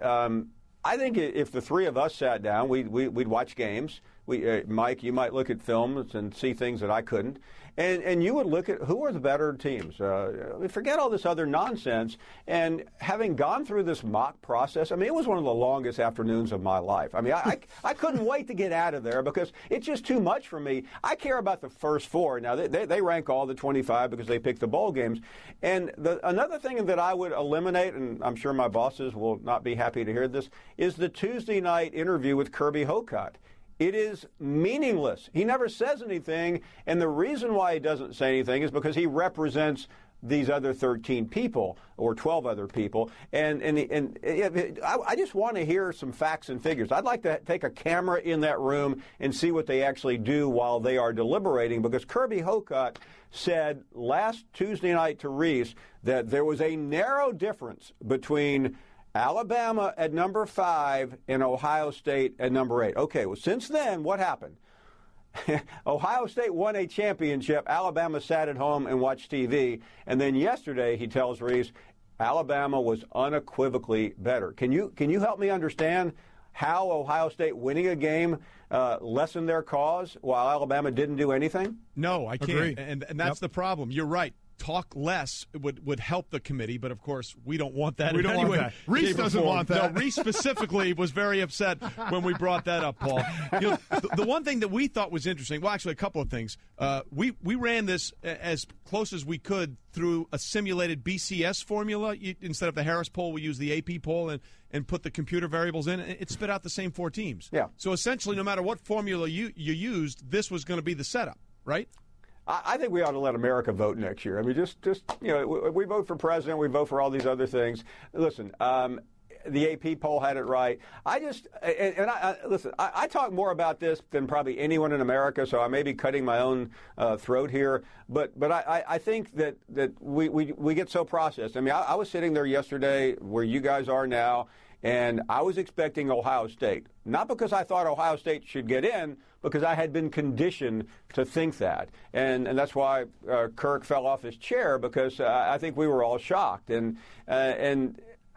I think if the three of us sat down, we'd watch games. Mike, you might look at films and see things that I couldn't. And you would look at who are the better teams. Forget all this other nonsense. And having gone through this mock process, I mean, it was one of the longest afternoons of my life. I mean, I couldn't wait to get out of there because it's just too much for me. I care about the first four. Now, they rank all the 25 because they pick the bowl games. And another thing that I would eliminate, and I'm sure my bosses will not be happy to hear this, is the Tuesday night interview with Kirby Hocutt. It is meaningless. He never says anything, and the reason why he doesn't say anything is because he represents these other 13 people or 12 other people, and I just want to hear some facts and figures. I'd like to take a camera in that room and see what they actually do while they are deliberating, because Kirby Hocutt said last Tuesday night to Reese that there was a narrow difference between Alabama at number 5 and Ohio State at number 8. Okay, well, since then, what happened? Ohio State won a championship. Alabama sat at home and watched TV. And then yesterday, he tells Reese, Alabama was unequivocally better. Can you help me understand how Ohio State winning a game lessened their cause while Alabama didn't do anything?
No, I can't.
Agree.
And that's the problem. You're right. Talk less would help the committee, but of course we don't want that.
We don't want that. Reese doesn't want that.
No, Reese specifically was very upset when we brought that up, Paul. The one thing that we thought was interesting, well, actually a couple of things. We ran this as close as we could through a simulated BCS formula. Instead of the Harris poll, we used the AP poll and put the computer variables in. It spit out the same 4 teams.
Yeah.
So essentially, no matter what formula you used, this was going to be the setup, right?
I think we ought to let America vote next year. I mean, just we vote for president, we vote for all these other things. Listen, the AP poll had it right. I talk more about this than probably anyone in America, so I may be cutting my own throat here. But I think that we get so processed. I mean, I was sitting there yesterday where you guys are now, and I was expecting Ohio State. Not because I thought Ohio State should get in, because I had been conditioned to think that. And that's why Kirk fell off his chair, because I think we were all shocked. And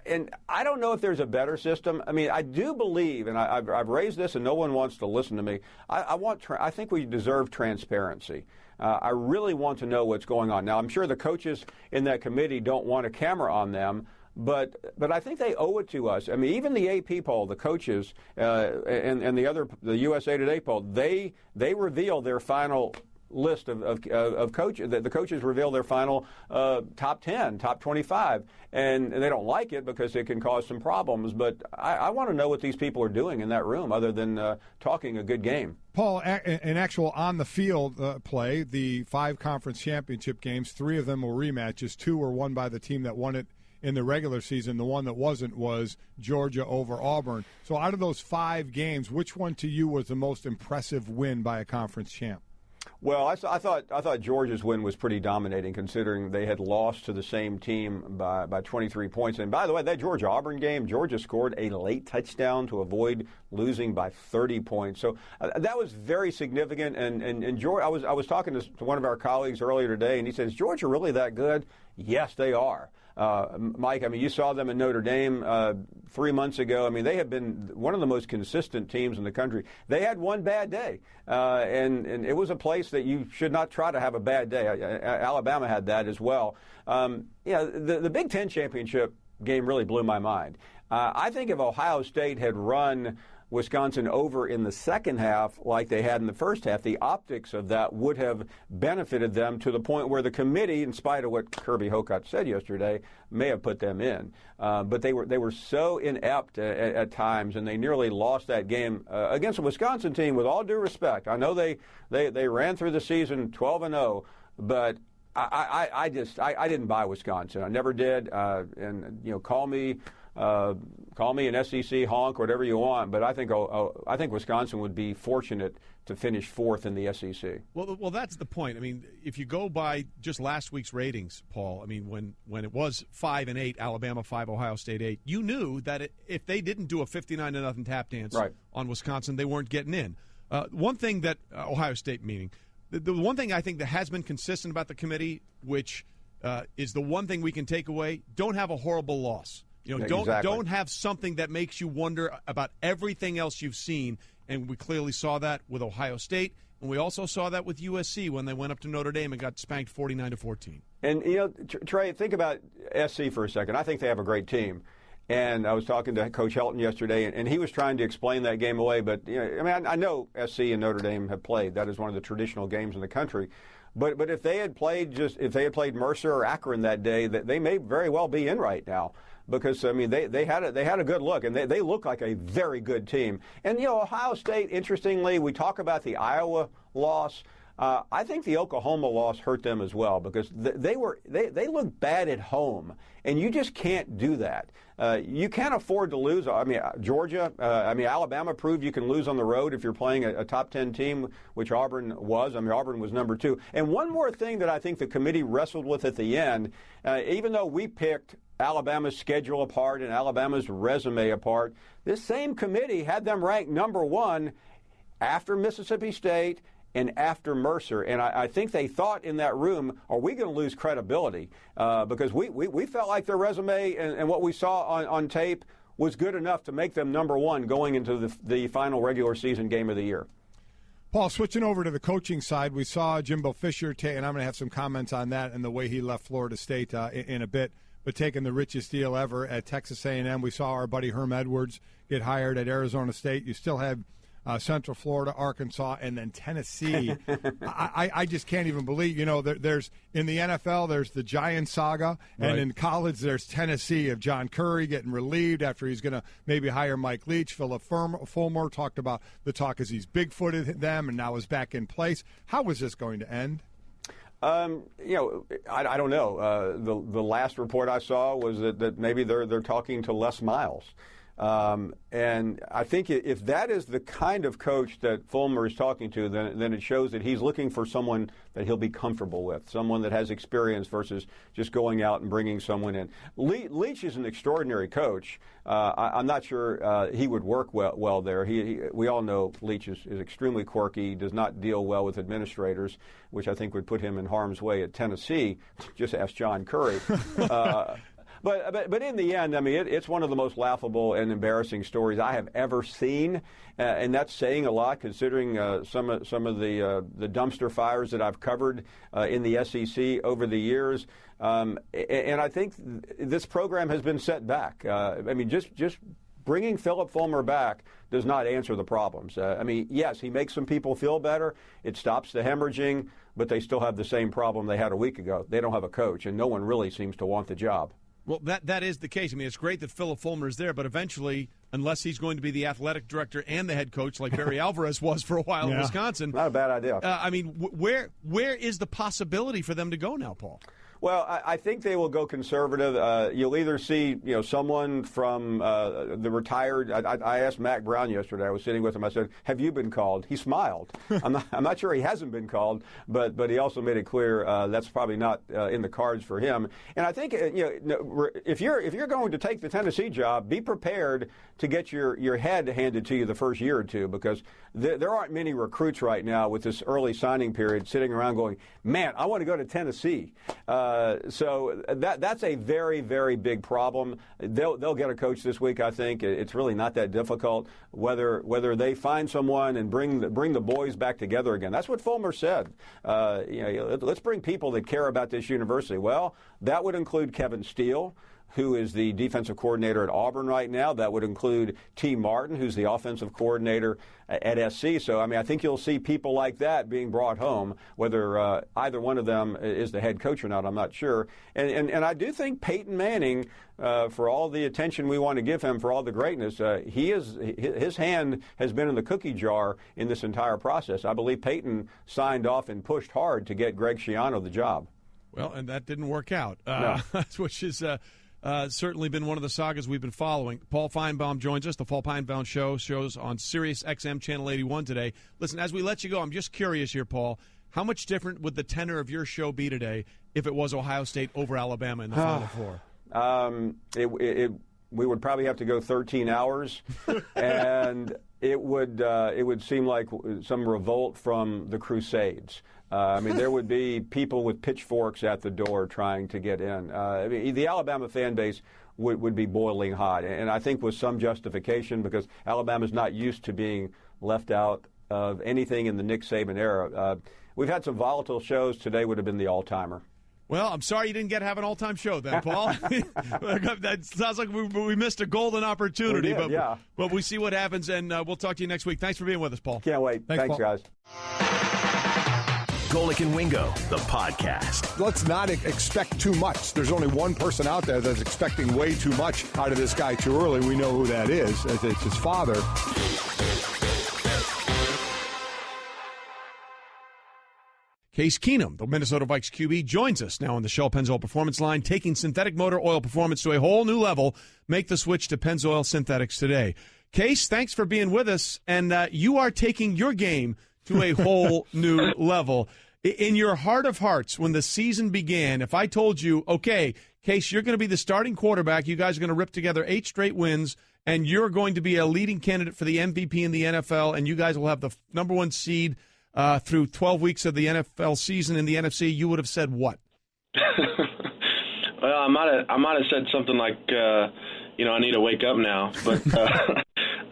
And I don't know if there's a better system. I mean, I do believe, and I've raised this, and no one wants to listen to me. I think we deserve transparency. I really want to know what's going on. Now, I'm sure the coaches in that committee don't want a camera on them, but I think they owe it to us. I mean, even the AP poll, the coaches, and the USA Today poll, they reveal their final list of coaches. The coaches reveal their final top 10, top 25, and they don't like it because it can cause some problems. But I want to know what these people are doing in that room other than talking a good game.
Paul, in actual on-the-field play, the 5 conference championship games, 3 of them were rematches. 2 were won by the team that won it in the regular season. The one that wasn't was Georgia over Auburn. So out of those 5 games, which one to you was the most impressive win by a conference champ?
Well, I thought Georgia's win was pretty dominating, considering they had lost to the same team by 23 points. And by the way, that Georgia-Auburn game, Georgia scored a late touchdown to avoid losing by 30 points. So that was very significant. And Georgia, I was talking to one of our colleagues earlier today, and he says, "Georgia really that good?" Yes, they are. Mike, I mean, you saw them in Notre Dame 3 months ago. I mean, they have been one of the most consistent teams in the country. They had one bad day, and it was a place that you should not try to have a bad day. Alabama had that as well. The Big Ten championship game really blew my mind. I think if Ohio State had run Wisconsin over in the second half like they had in the first half, the optics of that would have benefited them to the point where the committee, in spite of what Kirby Hocutt said yesterday, may have put them in. But they were so inept at times, and they nearly lost that game against a Wisconsin team, with all due respect. I know they ran through the season 12-0, but I didn't buy Wisconsin. I never did. And call me an SEC honk, whatever you want, but I think Wisconsin would be fortunate to finish 4th in the SEC.
Well, that's the point. I mean, if you go by just last week's ratings, Paul, I mean, when it was 5-8, Alabama 5, Ohio State 8, you knew that if they didn't do a 59-0 tap dance on Wisconsin, they weren't getting in. One thing that Ohio State meaning, the one thing I think that has been consistent about the committee, which is the one thing we can take away, don't have a horrible loss. Don't have something that makes you wonder about everything else you've seen, and we clearly saw that with Ohio State, and we also saw that with USC when they went up to Notre Dame and got spanked 49-14.
And Trey, think about SC for a second. I think they have a great team, and I was talking to Coach Helton yesterday, and he was trying to explain that game away. But I know SC and Notre Dame have played. That is one of the traditional games in the country. But if they had played Mercer or Akron that day, they may very well be in right now. Because I mean they had a good look, and they look like a very good team. And Ohio State, interestingly, we talk about the Iowa loss. I think the Oklahoma loss hurt them as well, because they look bad at home, and you just can't do that. You can't afford to lose. I mean, Georgia, Alabama proved you can lose on the road if you're playing a top 10 team, which Auburn was. I mean, Auburn was number 2. And one more thing that I think the committee wrestled with at the end, even though we picked Alabama's schedule apart and Alabama's resume apart, this same committee had them ranked number 1 after Mississippi State and after Mercer. And I think they thought in that room, are we going to lose credibility? Because we felt like their resume and what we saw on tape was good enough to make them number 1 going into the final regular season game of the year.
Paul, switching over to the coaching side, we saw Jimbo Fisher, and I'm going to have some comments on that and the way he left Florida State in a bit, but taking the richest deal ever at Texas A&M. We saw our buddy Herm Edwards get hired at Arizona State. You still have Central Florida, Arkansas, and then Tennessee. I just can't even believe, there's in the NFL, there's the Giant saga, and in college, there's Tennessee of John Curry getting relieved after he's going to maybe hire Mike Leach. Philip Fulmer talked about the talk as he's big-footed them and now is back in place. How is this going to end?
I don't know. The last report I saw was that maybe they're talking to Les Miles. And I think if that is the kind of coach that Fulmer is talking to, then it shows that he's looking for someone that he'll be comfortable with, someone that has experience versus just going out and bringing someone in. Leach is an extraordinary coach. I'm not sure he would work well there. We all know Leach is extremely quirky, does not deal well with administrators, which I think would put him in harm's way at Tennessee. Just ask John Curry. But in the end, I mean, it's one of the most laughable and embarrassing stories I have ever seen, and that's saying a lot considering some of the dumpster fires that I've covered in the SEC over the years. And I think this program has been set back. I mean, just bringing Philip Fulmer back does not answer the problems. I mean, yes, he makes some people feel better. It stops the hemorrhaging, but they still have the same problem they had a week ago. They don't have a coach, and no one really seems to want the job.
Well, that is the case. I mean, it's great that Philip Fulmer is there, but eventually, unless he's going to be the athletic director and the head coach like Barry Alvarez was for a while in Wisconsin.
Not a bad idea.
I mean, where is the possibility for them to go now, Paul?
Well, I think they will go conservative. You'll either see, someone from the retired. I asked Mac Brown yesterday. I was sitting with him. I said, "Have you been called?" He smiled. I'm not sure he hasn't been called, but he also made it clear that's probably not in the cards for him. And I think if you're going to take the Tennessee job, be prepared to get your head handed to you the first year or two, because there aren't many recruits right now with this early signing period sitting around going, "Man, I want to go to Tennessee." So that's a very, very big problem. They'll get a coach this week, I think. It's really not that difficult. Whether they find someone and bring the boys back together again. That's what Fulmer said. Let's bring people that care about this university. Well, that would include Kevin Steele, who is the defensive coordinator at Auburn right now. That would include T. Martin, who's the offensive coordinator at SC. So, I mean, I think you'll see people like that being brought home, whether either one of them is the head coach or not, I'm not sure. And I do think Peyton Manning, for all the attention we want to give him, for all the greatness, his hand has been in the cookie jar in this entire process. I believe Peyton signed off and pushed hard to get Greg Schiano the job.
Well, and that didn't work out,
No.
which is certainly been one of the sagas we've been following. Paul Finebaum joins us. The Paul Finebaum Show shows on Sirius XM Channel 81 today. Listen, as we let you go, I'm just curious here, Paul. How much different would the tenor of your show be today if it was Ohio State over Alabama in the Final Four?
We would probably have to go 13 hours, and it would seem like some revolt from the Crusades. I mean, there would be people with pitchforks at the door trying to get in. I mean, the Alabama fan base would be boiling hot, and I think with some justification, because Alabama's not used to being left out of anything in the Nick Saban era. We've had some volatile shows. Today would have been the all-timer.
Well, I'm sorry you didn't get to have an all-time show then, Paul. That sounds like we missed a golden opportunity.
We did,
but we see what happens, and we'll talk to you next week. Thanks for being with us, Paul.
Can't wait. Thanks guys.
Golic and Wingo, the podcast.
Let's not expect too much. There's only one person out there that's expecting way too much out of this guy too early. We know who that is. It's his father.
Case Keenum, the Minnesota Vikes QB, joins us now on the Shell Pennzoil Performance Line, taking synthetic motor oil performance to a whole new level. Make the switch to Pennzoil Synthetics today. Case, thanks for being with us, and you are taking your game to a whole new level. In your heart of hearts, when the season began, if I told you, okay, Case, you're going to be the starting quarterback, you guys are going to rip together 8 straight wins, and you're going to be a leading candidate for the MVP in the NFL, and you guys will have the number 1 seed through 12 weeks of the NFL season in the NFC, you would have said what?
Well, I might have said something like, I need to wake up now. But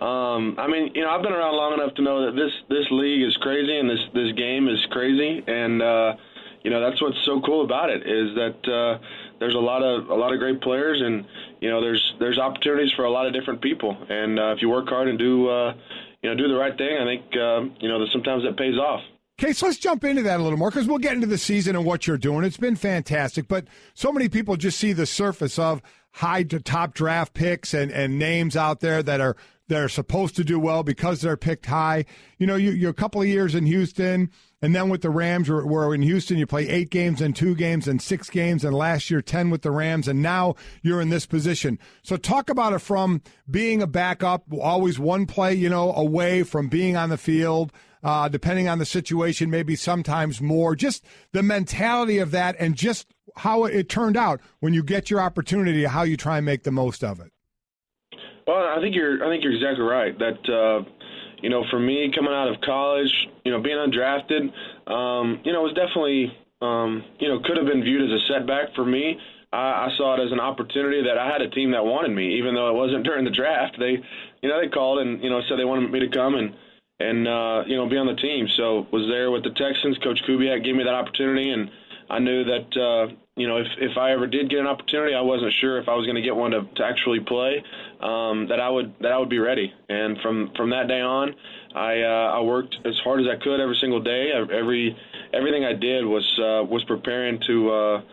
I mean, I've been around long enough to know that this league is crazy and this game is crazy, and that's what's so cool about it is that there's a lot of great players, and there's opportunities for a lot of different people, and if you work hard and do the right thing, I think that sometimes that pays off.
Case, let's jump into that a little more, because we'll get into the season and what you're doing. It's been fantastic, but so many people just see the surface of high to top draft picks and names out there that are supposed to do well because they're picked high. You're a couple of years in Houston, and then with the Rams, where in Houston you play 8 games and 2 games and 6 games, and last year 10 with the Rams, and now you're in this position. So talk about it from being a backup, always one play, away from being on the field, depending on the situation, maybe sometimes more. Just the mentality of that, and just how it turned out when you get your opportunity, how you try and make the most of it.
Well, I think you're exactly right. That for me coming out of college, being undrafted, was definitely could have been viewed as a setback for me. I saw it as an opportunity that I had a team that wanted me, even though it wasn't during the draft. They called and said they wanted me to come and be on the team. So was there with the Texans. Coach Kubiak gave me that opportunity, and I knew that if I ever did get an opportunity, I wasn't sure if I was going to get one to actually play, that I would be ready. And from that day on, I worked as hard as I could every single day. Everything I did was preparing to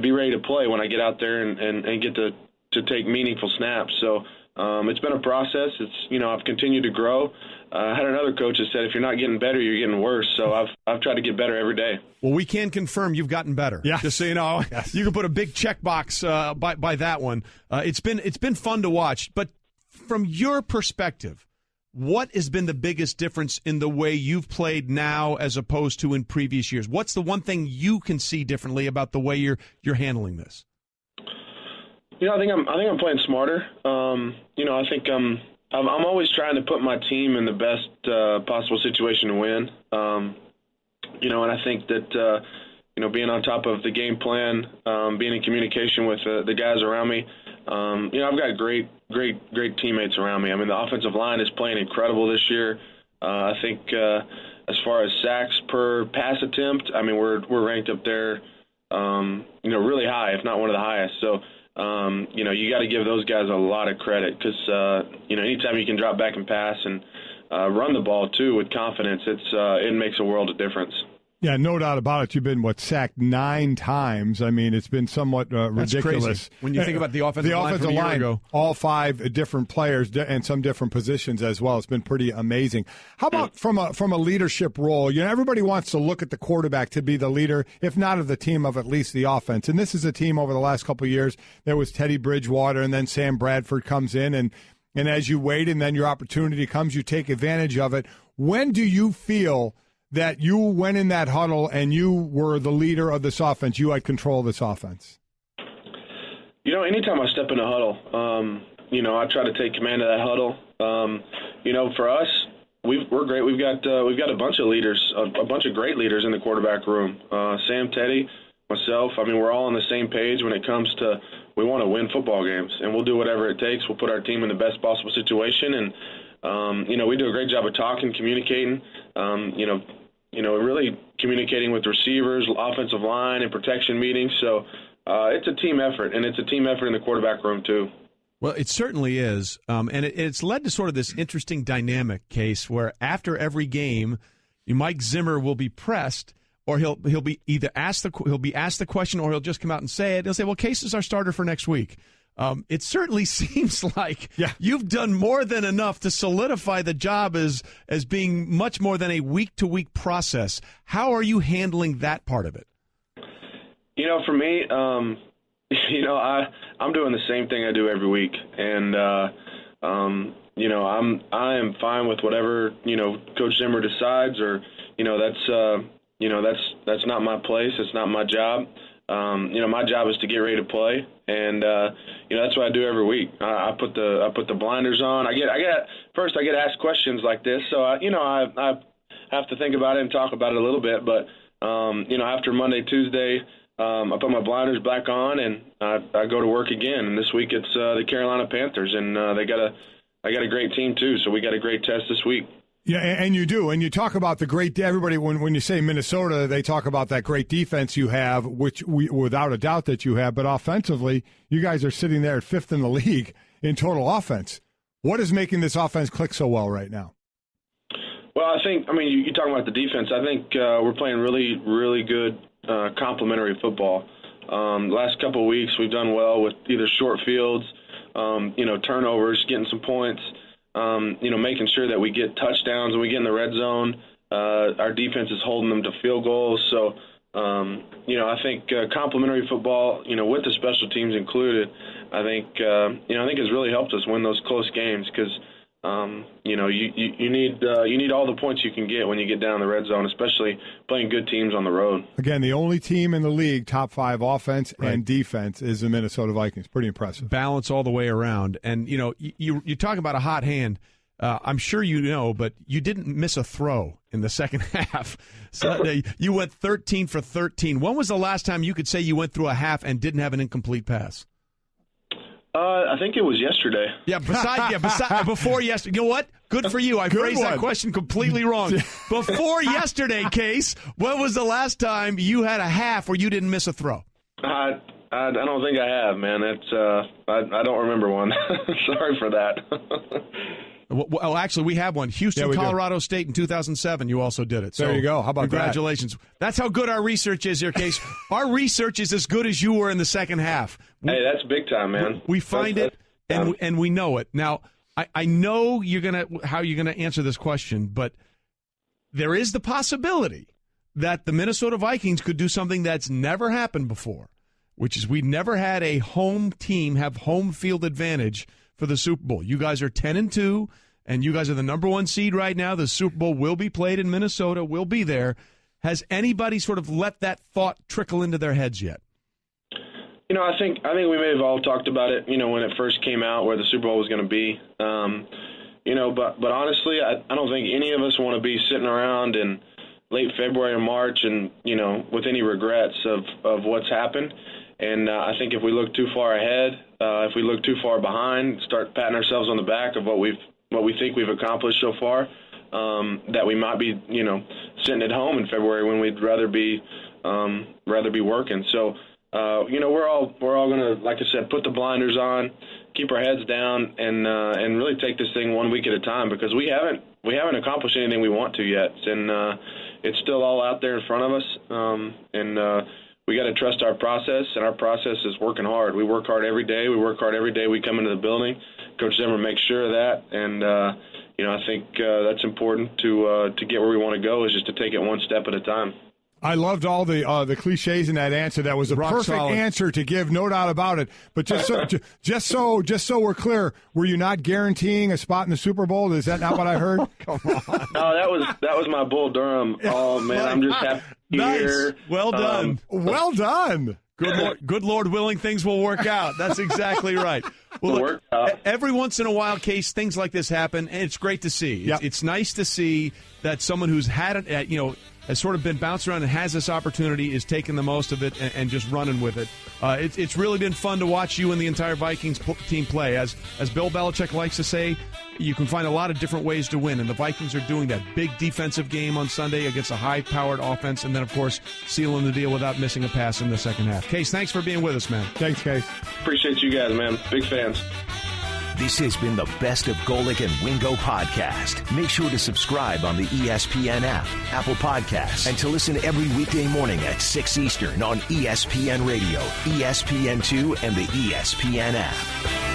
be ready to play when I get out there and get to take meaningful snaps. So it's been a process. I've continued to grow. I had another coach that said, if you're not getting better, you're getting worse. So I've tried to get better every day.
Well, we can confirm you've gotten better.
Yeah.
Just so you know, yes. You can put a big checkbox by that one. It's been fun to watch. But from your perspective, what has been the biggest difference in the way you've played now as opposed to in previous years? What's the one thing you can see differently about the way you're handling this?
I think I'm playing smarter. I think I'm always trying to put my team in the best possible situation to win. And I think that being on top of the game plan, being in communication with the guys around me. I've got great teammates around me. I mean, the offensive line is playing incredible this year. I think as far as sacks per pass attempt, I mean, we're ranked up there, really high, if not one of the highest. So, you got to give those guys a lot of credit because, anytime you can drop back and pass and run the ball, too, with confidence, it makes a world of difference.
Yeah, no doubt about it. You've been, sacked 9 times. I mean, it's been somewhat ridiculous.
That's crazy. When you think about the offensive line from a year ago.
All 5 different players and some different positions as well. It's been pretty amazing. How about from a leadership role? Everybody wants to look at the quarterback to be the leader, if not of the team, of at least the offense. And this is a team over the last couple of years. There was Teddy Bridgewater, and then Sam Bradford comes in. And as you wait and then your opportunity comes, you take advantage of it. When do you feel that you went in that huddle and you were the leader of this offense, you had control of this offense?
Anytime I step in a huddle, I try to take command of that huddle. For us, we're great. We've got a bunch of leaders, a bunch of great leaders in the quarterback room. Sam, Teddy, myself. I mean, we're all on the same page when it comes to we want to win football games, and we'll do whatever it takes. We'll put our team in the best possible situation, and we do a great job of talking, communicating. Really communicating with receivers, offensive line, and protection meetings. So it's a team effort, and it's a team effort in the quarterback room too.
Well, it certainly is, and it's led to sort of this interesting dynamic case where after every game, Mike Zimmer will be pressed, or he'll be either asked the question, or he'll just come out and say it. He'll say, "Well, Case is our starter for next week." It certainly seems like you've done more than enough to solidify the job as being much more than a week-to-week process. How are you handling that part of it?
For me, I'm doing the same thing I do every week, and I am fine with whatever Coach Zimmer decides, or that's not my place. It's not my job. My job is to get ready to play, and that's what I do every week. I put the blinders on. I get asked questions like this, so I have to think about it and talk about it a little bit. But after Monday, Tuesday, I put my blinders back on and I go to work again. And this week it's the Carolina Panthers, and I got a great team too. So we got a great test this week.
Yeah, and you do. And you talk about the great – everybody, when you say Minnesota, they talk about that great defense you have, which without a doubt that you have. But offensively, you guys are sitting there at 5th in the league in total offense. What is making this offense click so well right now?
Well, you're talking about the defense. I think we're playing really, really good complementary football. The last couple of weeks we've done well with either short fields, turnovers, getting some points. Making sure that we get touchdowns and we get in the red zone. Our defense is holding them to field goals. So, I think complementary football, with the special teams included, I think has really helped us win those close games because, you need all the points you can get when you get down the red zone, especially playing good teams on the road.
Again, the only team in the league, top 5 offense and defense, is the Minnesota Vikings. Pretty impressive.
Balance all the way around. And, you talk about a hot hand. I'm sure you know, but you didn't miss a throw in the second half. So you went 13 for 13. When was the last time you could say you went through a half and didn't have an incomplete pass?
I think it was yesterday.
Yeah, before yesterday. You know what? Good for you. I phrased that question completely wrong. Before yesterday, Case, when was the last time you had a half where you didn't miss a throw?
I don't think I have, man. It's I don't remember one. Sorry for that.
Well, actually, we have one. Houston, Colorado State in 2007. You also did it. So
there you go. How about
congratulations. That? That's how good our research is here, Case. Our research is as good as you were in the second half.
Hey, that's big time, man.
We find it, and we know it. Now, I know how you're gonna answer this question, but there is the possibility that the Minnesota Vikings could do something that's never happened before, which is we've never had a home team have home field advantage for the Super Bowl. You guys are 10-2, and you guys are the number one seed right now. The Super Bowl will be played in Minnesota, will be there. Has anybody sort of let that thought trickle into their heads yet?
You know, I think we may have all talked about it, you know, when it first came out, where the Super Bowl was going to be. You know, but honestly, I don't think any of us want to be sitting around in late February or March and, you know, with any regrets of what's happened. And I think if we look too far ahead, if we look too far behind, start patting ourselves on the back of what we think we've accomplished so far, that we might be, you know, sitting at home in February when we'd rather be working. So, you know, we're all gonna, like I said, put the blinders on, keep our heads down, and really take this thing 1 week at a time, because we haven't accomplished anything we want to yet, and it's still all out there in front of us, we got to trust our process, and our process is working hard. We work hard every day. We work hard every day we come into the building. Coach Zimmer makes sure of that, and you know, I think that's important to get where we want to go, is just to take it one step at a time.
I loved all the cliches in that answer. That was a perfect answer to give, no doubt about it. But just so we're clear, were you not guaranteeing a spot in the Super Bowl? Is that not what I heard? Come on.
No, that was my Bull Durham. Oh man, I'm just happy here.
Nice. Well done.
Well done.
Good Lord willing, things will work out. That's exactly right. Well, look, every once in a while, Case, things like this happen, and it's great to see. It's nice to see that someone who's had it, you know, has sort of been bounced around and has this opportunity, is taking the most of it and just running with it. It's really been fun to watch you and the entire Vikings team play. As Bill Belichick likes to say, you can find a lot of different ways to win, and the Vikings are doing that big defensive game on Sunday against a high-powered offense, and then, of course, sealing the deal without missing a pass in the second half. Case, thanks for being with us, man.
Thanks, Case.
Appreciate you guys, man. Big fans.
This has been the Best of Golic and Wingo podcast. Make sure to subscribe on the ESPN app, Apple Podcasts, and to listen every weekday morning at 6 Eastern on ESPN Radio, ESPN2, and the ESPN app.